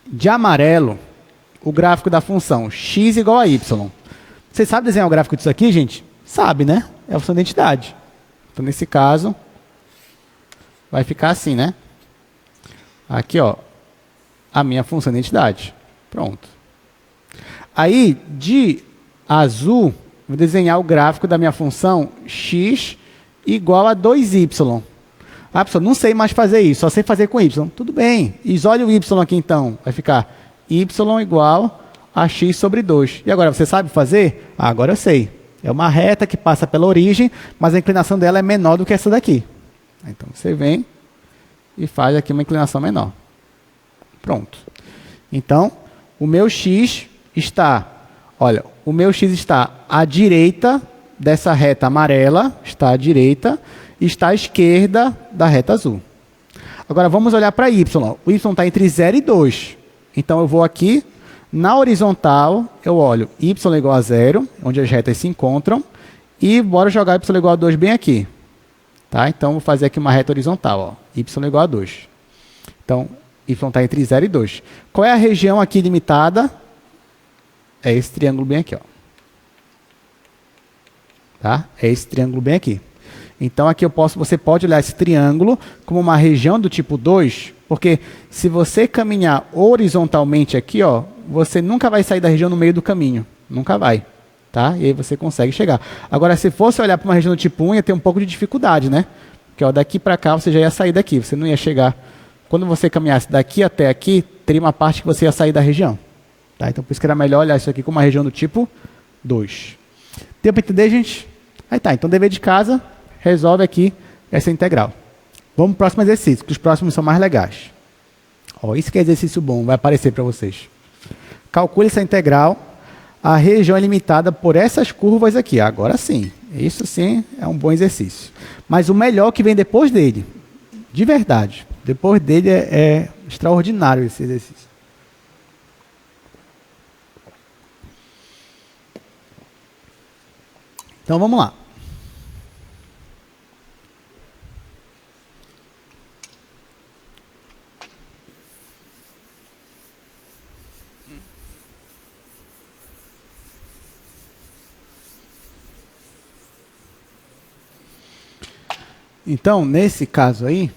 de amarelo, o gráfico da função x igual a y. Vocês sabem desenhar o gráfico disso aqui, gente? Sabe, né? É a função de identidade. Então, nesse caso, vai ficar assim, né? Aqui, ó, a minha função de identidade. Pronto. Aí, de azul, vou desenhar o gráfico da minha função x igual a 2y. Ah, professor, não sei mais fazer isso, só sei fazer com y. Tudo bem. Isole o y aqui, então. Vai ficar y igual a x sobre 2. E agora, você sabe fazer? Ah, agora eu sei. É uma reta que passa pela origem, mas a inclinação dela é menor do que essa daqui. Então, você vem e faz aqui uma inclinação menor. Pronto. Então, o meu x está... Olha, o meu x está à direita dessa reta amarela, está à direita, e está à esquerda da reta azul. Agora, vamos olhar para y. O y está entre 0 e 2. Então, eu vou aqui, na horizontal, eu olho y igual a 0, onde as retas se encontram, e bora jogar y igual a 2 bem aqui. Tá? Então, vou fazer aqui uma reta horizontal. Ó. Y igual a 2. Então, y está entre 0 e 2. Qual é a região aqui limitada? É esse triângulo bem aqui. Ó. Tá? É esse triângulo bem aqui. Então, aqui você pode olhar esse triângulo como uma região do tipo 2, porque se você caminhar horizontalmente aqui, ó, você nunca vai sair da região no meio do caminho. Nunca vai. Tá? E aí você consegue chegar. Agora, se fosse olhar para uma região do tipo 1, ia ter um pouco de dificuldade, né? Porque ó, daqui para cá você já ia sair daqui. Você não ia chegar... Quando você caminhasse daqui até aqui, teria uma parte que você ia sair da região. Tá? Então, por isso que era melhor olhar isso aqui como uma região do tipo 2. Deu para entender, gente? Aí tá. Então, dever de casa... resolve aqui essa integral. Vamos para o próximo exercício, que os próximos são mais legais. Ó, isso que é exercício bom, vai aparecer para vocês. Calcule essa integral. A região é limitada por essas curvas aqui. Agora sim, isso sim é um bom exercício. Mas o melhor que vem depois dele, de verdade, depois dele é extraordinário esse exercício. Então vamos lá. Então, nesse caso aí,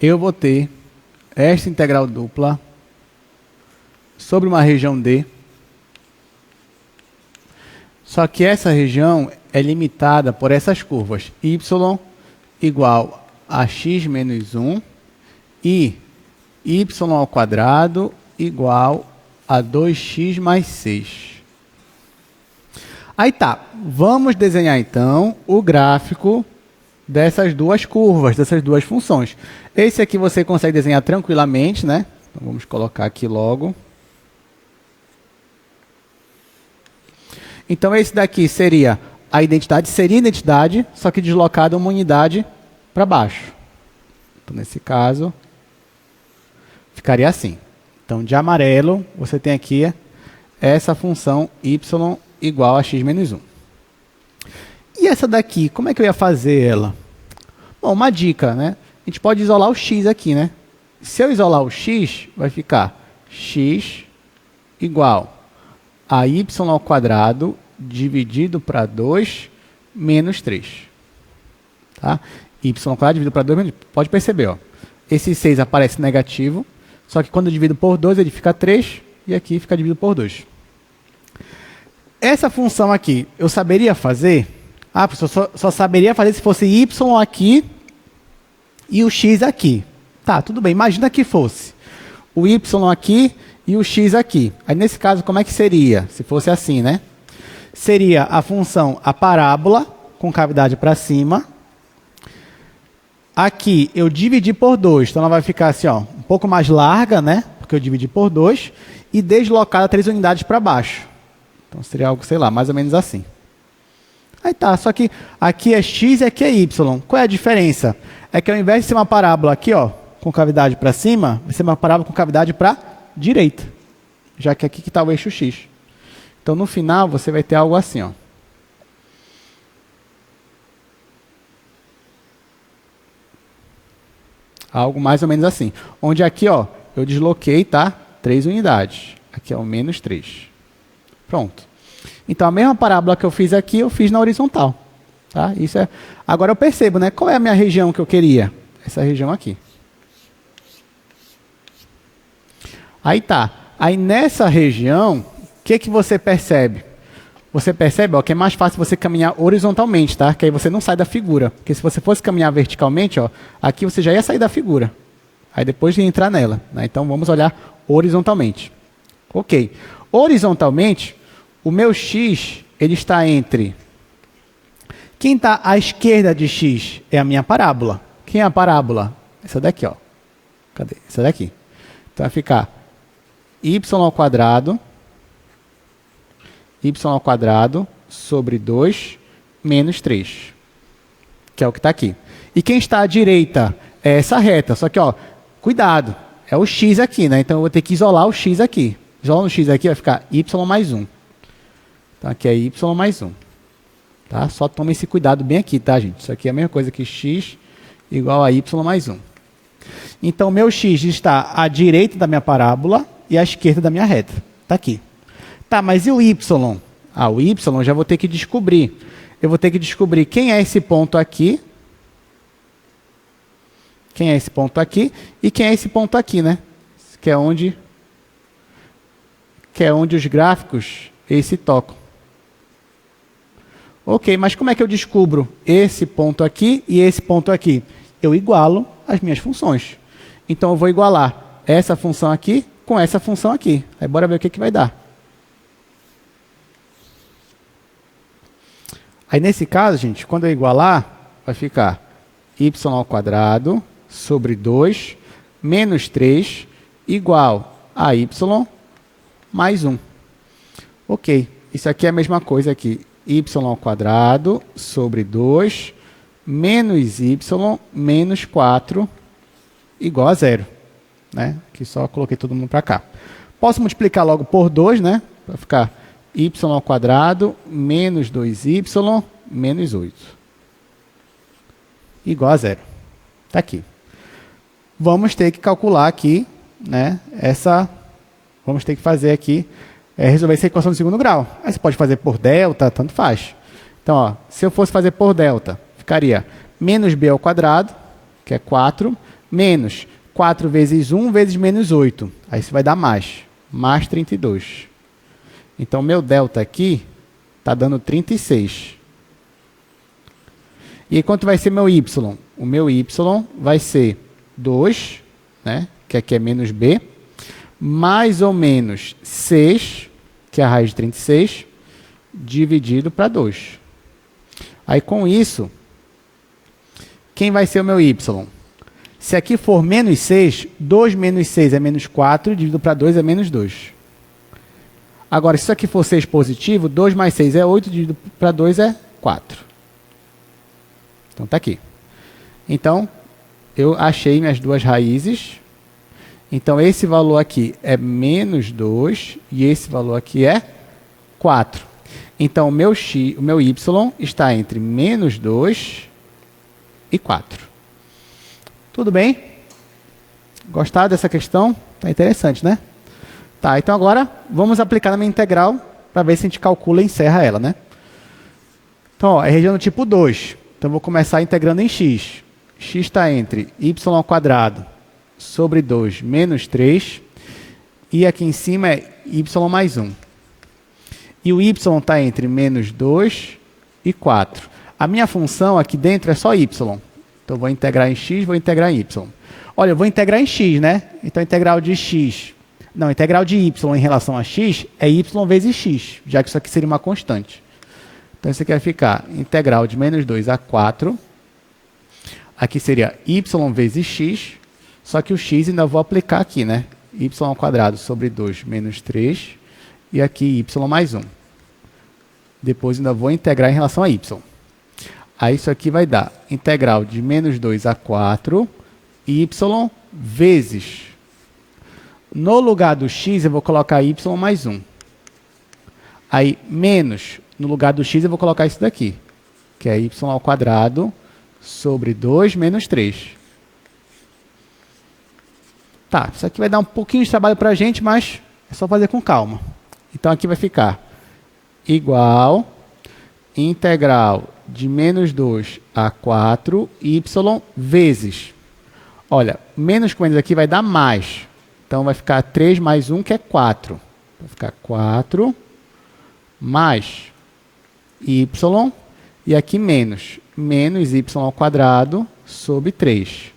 eu vou ter esta integral dupla sobre uma região D, só que essa região é limitada por essas curvas, y igual a x menos 1 e y ao quadrado igual a 2x mais 6. Aí tá, vamos desenhar então o gráfico dessas duas curvas, dessas duas funções. Esse aqui você consegue desenhar tranquilamente, né? Então vamos colocar aqui logo. Então esse daqui seria a identidade, só que deslocada uma unidade para baixo. Então nesse caso, ficaria assim. Então de amarelo, você tem aqui essa função y igual a x menos 1. E essa daqui, como é que eu ia fazer ela? Bom, uma dica, né? A gente pode isolar o x aqui, né? Se eu isolar o x, vai ficar x igual a y ao quadrado dividido para 2 menos 3. Tá? Y ao quadrado dividido para 2 menos 3. Pode perceber, ó. Esse 6 aparece negativo, só que quando eu divido por 2, ele fica 3, e aqui fica dividido por 2. Essa função aqui, eu saberia fazer? Ah, professor, só saberia fazer se fosse y aqui e o x aqui. Tá, tudo bem. Imagina que fosse o y aqui e o x aqui. Aí, nesse caso, como é que seria? Se fosse assim, né? Seria a função, a parábola, com cavidade para cima. Aqui, eu dividi por 2. Então, ela vai ficar assim, ó, um pouco mais larga, né? Porque eu dividi por 2. E deslocada 3 unidades para baixo. Então, seria algo, sei lá, mais ou menos assim. Aí tá, só que aqui é x e aqui é y. Qual é a diferença? É que ao invés de ser uma parábola aqui, ó, com cavidade para cima, vai ser uma parábola com cavidade para direita. Já que aqui está o eixo x. Então, no final, você vai ter algo assim, ó. Algo mais ou menos assim. Onde aqui, ó, eu desloquei, tá? 3 unidades. Aqui é o menos 3. Pronto. Então, a mesma parábola que eu fiz aqui, eu fiz na horizontal. Tá? Isso é... Agora eu percebo, né? Qual é a minha região que eu queria? Essa região aqui. Aí tá. Aí nessa região, o que que você percebe? Você percebe, ó, que é mais fácil você caminhar horizontalmente, tá? Que aí você não sai da figura. Porque se você fosse caminhar verticalmente, ó, aqui você já ia sair da figura. Aí depois de entrar nela. Né? Então, vamos olhar horizontalmente. Ok. Horizontalmente, o meu x, ele está entre... Quem está à esquerda de x é a minha parábola. Quem é a parábola? Essa daqui, ó. Cadê? Essa daqui. Então, vai ficar y ao quadrado sobre 2 menos 3. Que é o que está aqui. E quem está à direita é essa reta. Só que, ó, cuidado. É o x aqui, né? Então, eu vou ter que isolar o x aqui. Isolando o x aqui, vai ficar y mais 1. Então, aqui é y mais 1. Tá? Só toma esse cuidado bem aqui, tá, gente? Isso aqui é a mesma coisa que x igual a y mais 1. Então, meu x está à direita da minha parábola e à esquerda da minha reta. Está aqui. Tá, mas e o y? Ah, o y eu já vou ter que descobrir. Eu vou ter que descobrir quem é esse ponto aqui. Quem é esse ponto aqui e quem é esse ponto aqui, né? Que é onde os gráficos se tocam. Ok, mas como é que eu descubro esse ponto aqui e esse ponto aqui? Eu igualo as minhas funções. Então, eu vou igualar essa função aqui com essa função aqui. Aí, bora ver o que vai dar. Aí, nesse caso, gente, quando eu igualar, vai ficar y ao quadrado sobre 2 menos 3 igual a y mais 1. Ok, isso aqui é a mesma coisa aqui. Y ao quadrado sobre 2 menos y menos 4 igual a 0. Né? Aqui só coloquei todo mundo para cá. Posso multiplicar logo por 2, né? Vai ficar y ao quadrado menos 2y menos 8 igual a 0. Está aqui. Vamos ter que calcular aqui, né? Vamos ter que fazer aqui, resolver essa equação de segundo grau. Aí você pode fazer por delta, tanto faz. Então, ó, se eu fosse fazer por delta, ficaria menos b ao quadrado, que é 4, menos 4 vezes 1 vezes menos 8. Aí isso vai dar mais 32. Então, meu delta aqui está dando 36. E quanto vai ser meu y? O meu y vai ser 2, né, que aqui é menos b, mais ou menos 6, que é a raiz de 36, dividido para 2. Aí, com isso, quem vai ser o meu y? Se aqui for menos 6, 2 menos 6 é menos 4, dividido para 2 é menos 2. Agora, se isso aqui for 6 positivo, 2 mais 6 é 8, dividido para 2 é 4. Então, está aqui. Então, eu achei minhas duas raízes. Então, esse valor aqui é menos 2 e esse valor aqui é 4. Então, o meu y está entre menos 2 e 4. Tudo bem? Gostaram dessa questão? Está interessante, né? Tá, então agora vamos aplicar na minha integral para ver se a gente calcula e encerra ela, né? Então, ó, é região do tipo 2. Então, vou começar integrando em x. X está entre y ao quadrado sobre 2 menos 3. E aqui em cima é y mais 1. E o y está entre menos 2 e 4. A minha função aqui dentro é só y. Então, vou integrar em x, vou integrar em y. Olha, eu vou integrar em x, né? Então, integral de x... Não, integral de y em relação a x é y vezes x, já que isso aqui seria uma constante. Então, isso aqui vai ficar integral de menos 2 a 4. Aqui seria y vezes x, só que o x ainda vou aplicar aqui, né? Y ao quadrado sobre 2 menos 3, e aqui y mais 1. Depois ainda vou integrar em relação a y. Aí isso aqui vai dar integral de menos 2 a 4, y vezes... No lugar do x, eu vou colocar y mais 1. Aí, menos, no lugar do x, eu vou colocar isso daqui, que é y ao quadrado sobre 2 menos 3. Tá, isso aqui vai dar um pouquinho de trabalho para a gente, mas é só fazer com calma. Então, aqui vai ficar igual integral de menos 2 a 4, y vezes. Olha, menos com menos aqui vai dar mais. Então, vai ficar 3 mais 1, que é 4. Vai ficar 4 mais y, e aqui menos. Menos y ao quadrado sobre 3.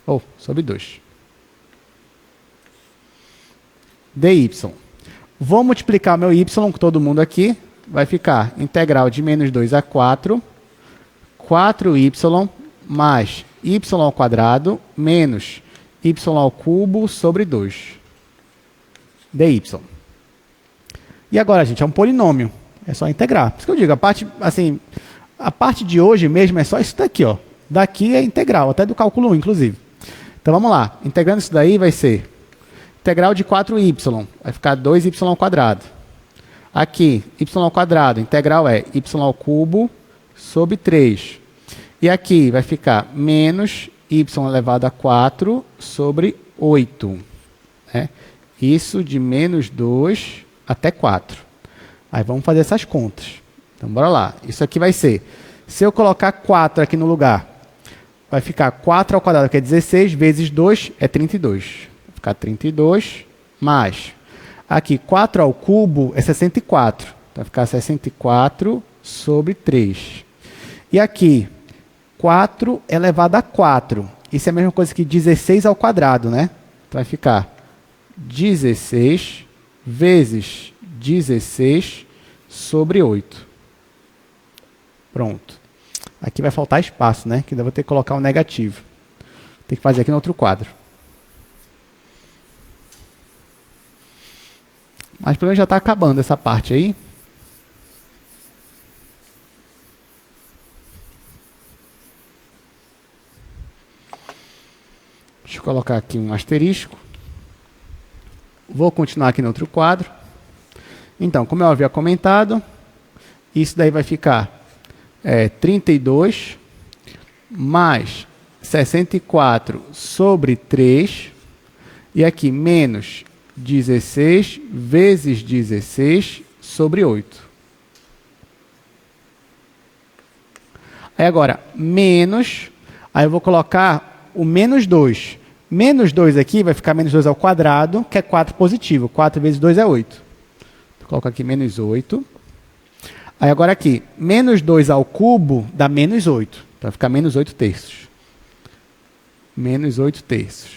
Ou, sobre 2. dy. Vou multiplicar meu y com todo mundo aqui. Vai ficar integral de menos 2 a 4. 4y mais y ao quadrado menos y ao cubo sobre 2. dy. E agora, gente, é um polinômio. É só integrar. Por isso que eu digo, a parte de hoje mesmo é só isso daqui, ó. Daqui é integral, até do cálculo 1, inclusive. Então, vamos lá. Integrando isso daí vai ser integral de 4y. Vai ficar 2y ao quadrado. Aqui, y ao quadrado, integral é y ao cubo sobre 3. E aqui vai ficar menos y elevado a 4 sobre 8. Né? Isso de menos 2 até 4. Aí vamos fazer essas contas. Então, bora lá. Isso aqui vai ser, se eu colocar 4 aqui no lugar, vai ficar 4 ao quadrado, que é 16, vezes 2 é 32. Vai ficar 32 mais. Aqui, 4 ao cubo é 64. Então, vai ficar 64 sobre 3. E aqui, 4 elevado a 4. Isso é a mesma coisa que 16 ao quadrado, né? Então, vai ficar 16 vezes 16 sobre 8. Pronto. Aqui vai faltar espaço, né? Que ainda vou ter que colocar um negativo. Tem que fazer aqui no outro quadro. Mas pelo menos já está acabando essa parte aí. Deixa eu colocar aqui um asterisco. Vou continuar aqui no outro quadro. Então, como eu havia comentado, isso daí vai ficar 32 mais 64 sobre 3. E aqui, menos 16 vezes 16 sobre 8. Aí agora, menos, aí eu vou colocar o menos 2. Menos 2 aqui vai ficar menos 2 ao quadrado, que é 4 positivo. 4 vezes 2 é 8. Coloco aqui menos 8. Aí agora aqui, menos 2 ao cubo dá menos 8. Então vai ficar menos 8 terços. Menos 8 terços.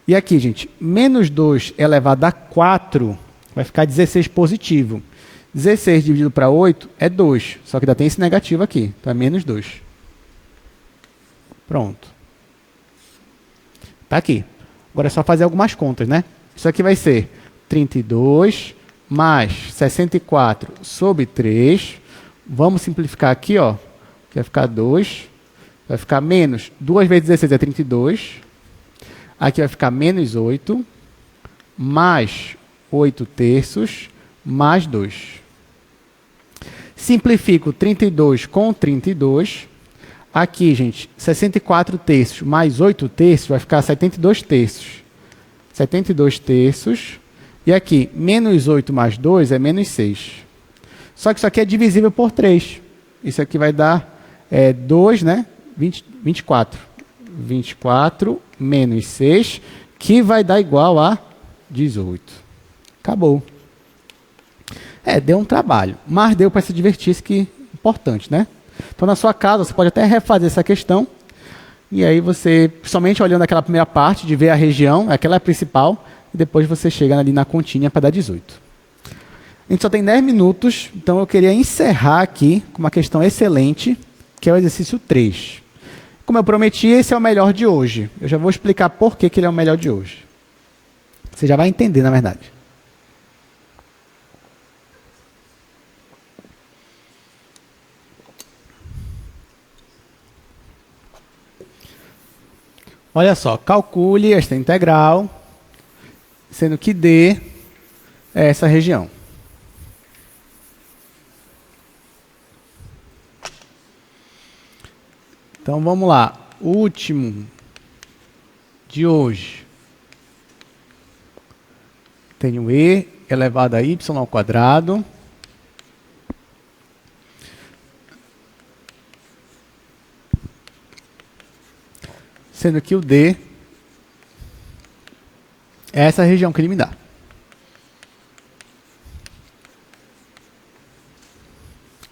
E aqui, gente, menos 2 elevado a 4 vai ficar 16 positivo. 16 dividido para 8 é 2. Só que ainda tem esse negativo aqui. Então é menos 2. Pronto. Está aqui. Agora é só fazer algumas contas, né? Isso aqui vai ser 32 mais 64 sobre 3. Vamos simplificar aqui, ó. Que vai ficar 2. Vai ficar menos 2 vezes 16 é 32. Aqui vai ficar menos 8. Mais 8 terços. Mais 2. Simplifico 32 com 32. Aqui, gente, 64 terços mais 8 terços vai ficar 72 terços. 72 terços. E aqui, menos 8 mais 2 é menos 6. Só que isso aqui é divisível por 3. Isso aqui vai dar 2, né? 24. 24 menos 6, que vai dar igual a 18. Acabou. Deu um trabalho, mas deu para se divertir, isso que é importante, né? Então, na sua casa, você pode até refazer essa questão. E aí você, somente olhando aquela primeira parte, de ver a região, aquela é a principal, e depois você chega ali na continha para dar 18. A gente só tem 10 minutos, então eu queria encerrar aqui com uma questão excelente, que é o exercício 3. Como eu prometi, esse é o melhor de hoje. Eu já vou explicar por que ele é o melhor de hoje. Você já vai entender, na verdade. Olha só, calcule esta integral, sendo que D é essa região. Então, vamos lá. O último de hoje. Tenho E elevado a Y ao quadrado. Sendo que o D é essa região que ele me dá.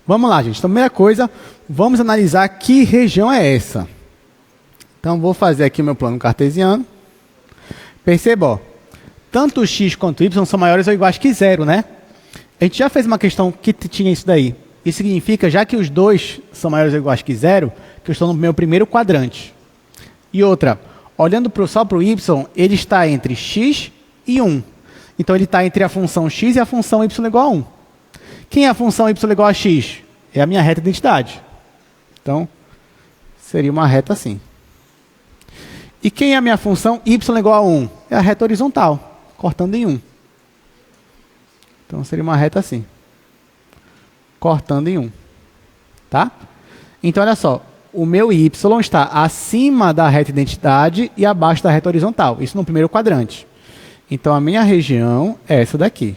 Vamos lá, gente. Então, primeira coisa, vamos analisar que região é essa. Então, vou fazer aqui o meu plano cartesiano. Perceba, ó, tanto x quanto y são maiores ou iguais que zero, né? A gente já fez uma questão que tinha isso daí. Isso significa, já que os dois são maiores ou iguais que zero, que eu estou no meu primeiro quadrante. E outra, olhando só para o y, ele está entre x e 1. Então, ele está entre a função x e a função y igual a 1. Quem é a função y igual a x? É a minha reta identidade. Então, seria uma reta assim. E quem é a minha função y igual a 1? É a reta horizontal, cortando em 1. Então seria uma reta assim, cortando em 1. Tá? Então olha só, o meu y está acima da reta identidade e abaixo da reta horizontal. Isso no primeiro quadrante. Então a minha região é essa daqui.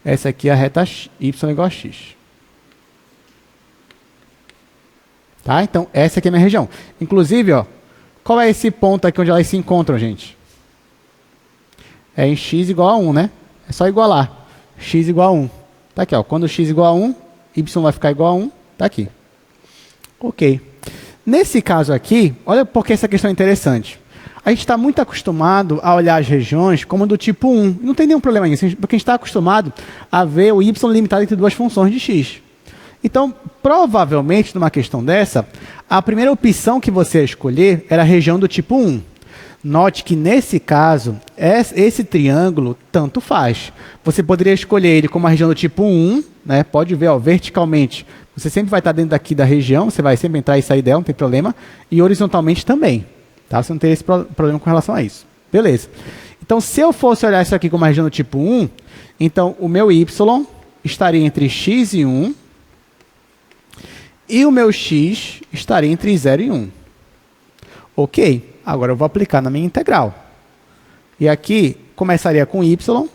Essa aqui é a reta y igual a x. Tá? Então essa aqui é a minha região. Inclusive, ó, qual é esse ponto aqui onde elas se encontram, gente? É em x igual a 1, né? É só igualar. X igual a 1. Tá aqui, ó. Quando x igual a 1, y vai ficar igual a 1. Tá aqui. Ok. Nesse caso aqui, olha porque essa questão é interessante. A gente está muito acostumado a olhar as regiões como do tipo 1. Não tem nenhum problema nisso, porque a gente está acostumado a ver o y limitado entre duas funções de x. Então, provavelmente, numa questão dessa, a primeira opção que você ia escolher era a região do tipo 1. Note que, nesse caso, esse triângulo tanto faz. Você poderia escolher ele como a região do tipo 1, né? Pode ver, ó, verticalmente, você sempre vai estar dentro daqui da região, você vai sempre entrar e sair dela, não tem problema. E horizontalmente também. Tá? Você não teria esse problema com relação a isso. Beleza. Então, se eu fosse olhar isso aqui como a região do tipo 1, então o meu y estaria entre x e 1, e o meu x estaria entre 0 e 1. Ok. Agora eu vou aplicar na minha integral. E aqui começaria com y,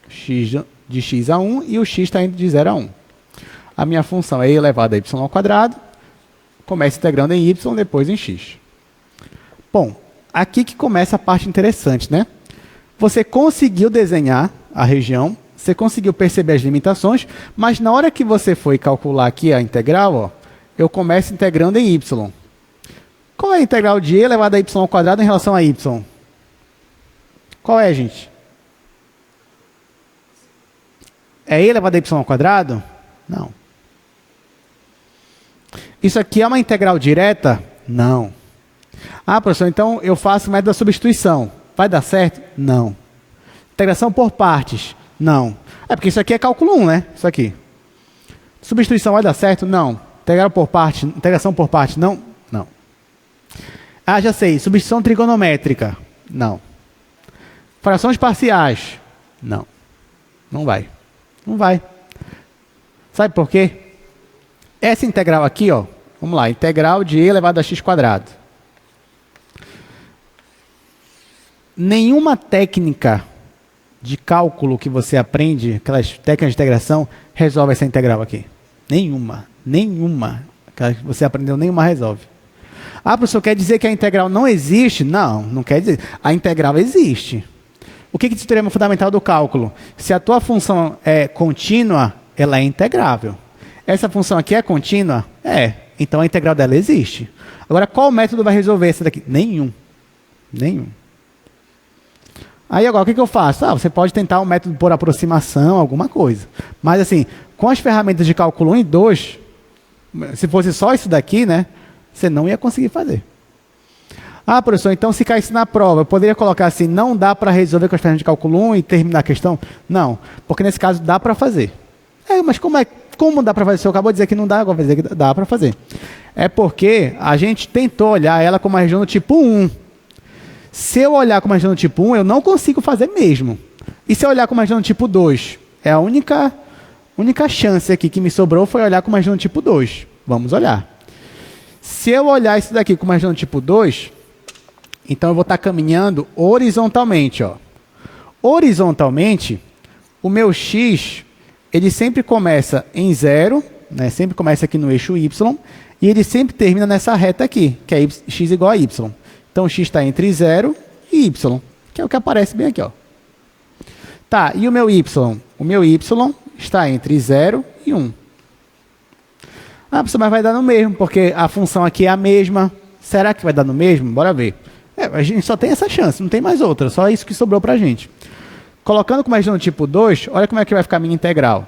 x de x a 1, e o x está indo de 0 a 1. A minha função é e elevado a y ao quadrado. Começa integrando em y, depois em x. Bom, aqui que começa a parte interessante, né? Você conseguiu desenhar a região, você conseguiu perceber as limitações, mas na hora que você foi calcular aqui a integral, ó, eu começo integrando em y. Qual é a integral de e elevado a y ao quadrado em relação a y? Qual é, gente? É e elevado a y ao quadrado? Não. Isso aqui é uma integral direta? Não. Ah, professor, então eu faço o método da substituição. Vai dar certo? Não. Integração por partes? Não. É porque isso aqui é cálculo 1, né? Isso aqui. Substituição vai dar certo? Não. Integração por partes? Não. Não. Ah, já sei. Substituição trigonométrica? Não. Frações parciais? Não. Não vai. Não vai. Sabe por quê? Essa integral aqui, ó. Vamos lá. Integral de e elevado a x quadrado. Nenhuma técnica de cálculo que você aprende, aquelas técnicas de integração, resolve essa integral aqui. Nenhuma. Nenhuma. Aquela que você aprendeu, nenhuma resolve. Ah, professor, quer dizer que a integral não existe? Não, não quer dizer. A integral existe. O que é o teorema fundamental do cálculo? Se a tua função é contínua, ela é integrável. Essa função aqui é contínua? É. Então a integral dela existe. Agora, qual método vai resolver essa daqui? Nenhum. Nenhum. Aí agora, o que eu faço? Ah, você pode tentar um método por aproximação, alguma coisa. Mas assim, com as ferramentas de cálculo 1 e 2, se fosse só isso daqui, né, você não ia conseguir fazer. Ah, professor, então se caísse na prova, eu poderia colocar assim, não dá para resolver com as ferramentas de cálculo 1 e terminar a questão? Não, porque nesse caso dá para fazer. Mas como dá para fazer? O senhor acabou de dizer que não dá, agora vai dizer que dá para fazer. É porque a gente tentou olhar ela como uma região do tipo 1. Se eu olhar como uma região do tipo 1, eu não consigo fazer mesmo. E se eu olhar como uma região do tipo 2? É a única chance aqui que me sobrou foi olhar como uma região do tipo 2. Vamos olhar. Se eu olhar isso daqui como uma região do tipo 2, então eu vou estar caminhando horizontalmente. Ó. Horizontalmente, o meu x, ele sempre começa em 0, né? Sempre começa aqui no eixo y, e ele sempre termina nessa reta aqui, que é x igual a y. Então, x está entre 0 e y, que é o que aparece bem aqui. Ó. Tá, e o meu y? O meu y está entre 0 e 1. Ah, professor, mas vai dar no mesmo, porque a função aqui é a mesma. Será que vai dar no mesmo? Bora ver. A gente só tem essa chance, não tem mais outra, só isso que sobrou para a gente. Colocando como região do tipo 2, olha como é que vai ficar a minha integral.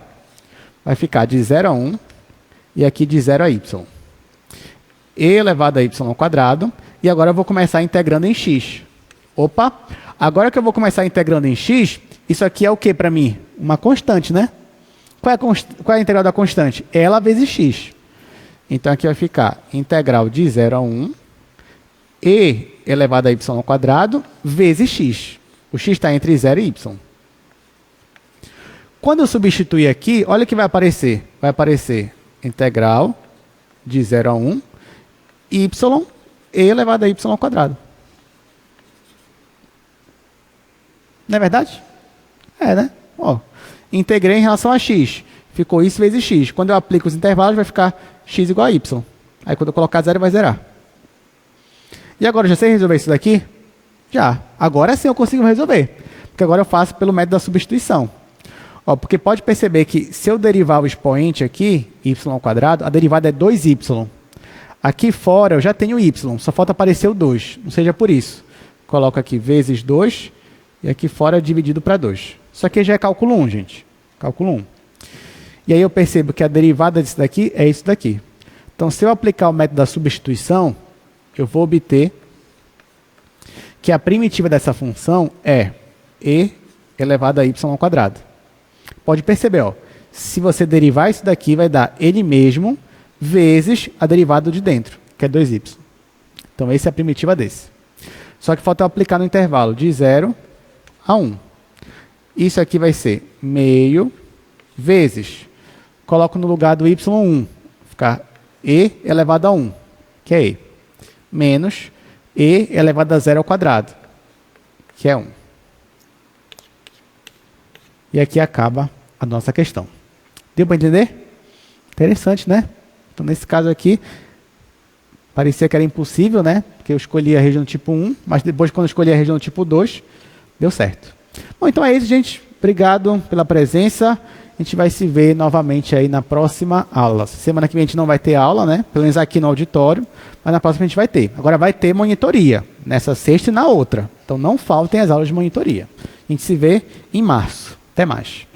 Vai ficar de 0 a 1 e aqui de 0 a y. E elevado a y ao quadrado. E agora eu vou começar integrando em x. Opa! Agora que eu vou começar integrando em x, isso aqui é o que para mim? Uma constante, né? Qual é a integral da constante? Ela vezes x. Então aqui vai ficar integral de 0 a 1 e elevado a y ao quadrado vezes x. O x está entre 0 e y. Quando eu substituir aqui, olha o que vai aparecer. Vai aparecer integral de 0 a 1, y e elevado a y ao quadrado. Não é verdade? É, né? Ó, integrei em relação a x. Ficou isso vezes x. Quando eu aplico os intervalos, vai ficar x igual a y. Aí quando eu colocar 0, vai zerar. E agora, já sei resolver isso daqui? Já. Agora sim eu consigo resolver. Porque agora eu faço pelo método da substituição. Ó, porque pode perceber que se eu derivar o expoente aqui, y ao quadrado, a derivada é 2y. Aqui fora eu já tenho y, só falta aparecer o 2. Não seja por isso. Coloco aqui vezes 2 e aqui fora dividido para 2. Isso aqui já é cálculo 1, gente. Cálculo 1. E aí eu percebo que a derivada disso daqui é isso daqui. Então, se eu aplicar o método da substituição, eu vou obter que a primitiva dessa função é e elevado a y ao quadrado. Pode perceber, ó, se você derivar isso daqui, vai dar ele mesmo vezes a derivada de dentro, que é 2y. Então, essa é a primitiva desse. Só que falta eu aplicar no intervalo de 0 a 1. Isso aqui vai ser meio vezes, coloco no lugar do y1, ficar e elevado a 1, que é e, menos e elevado a 0 ao quadrado, que é 1. E aqui acaba a nossa questão. Deu para entender? Interessante, né? Então, nesse caso aqui, parecia que era impossível, né? Porque eu escolhi a região tipo 1, mas depois, quando eu escolhi a região tipo 2, deu certo. Bom, então é isso, gente. Obrigado pela presença. A gente vai se ver novamente aí na próxima aula. Semana que vem a gente não vai ter aula, né? Pelo menos aqui no auditório, mas na próxima a gente vai ter. Agora vai ter monitoria, nessa sexta e na outra. Então não faltem as aulas de monitoria. A gente se vê em março. Até mais.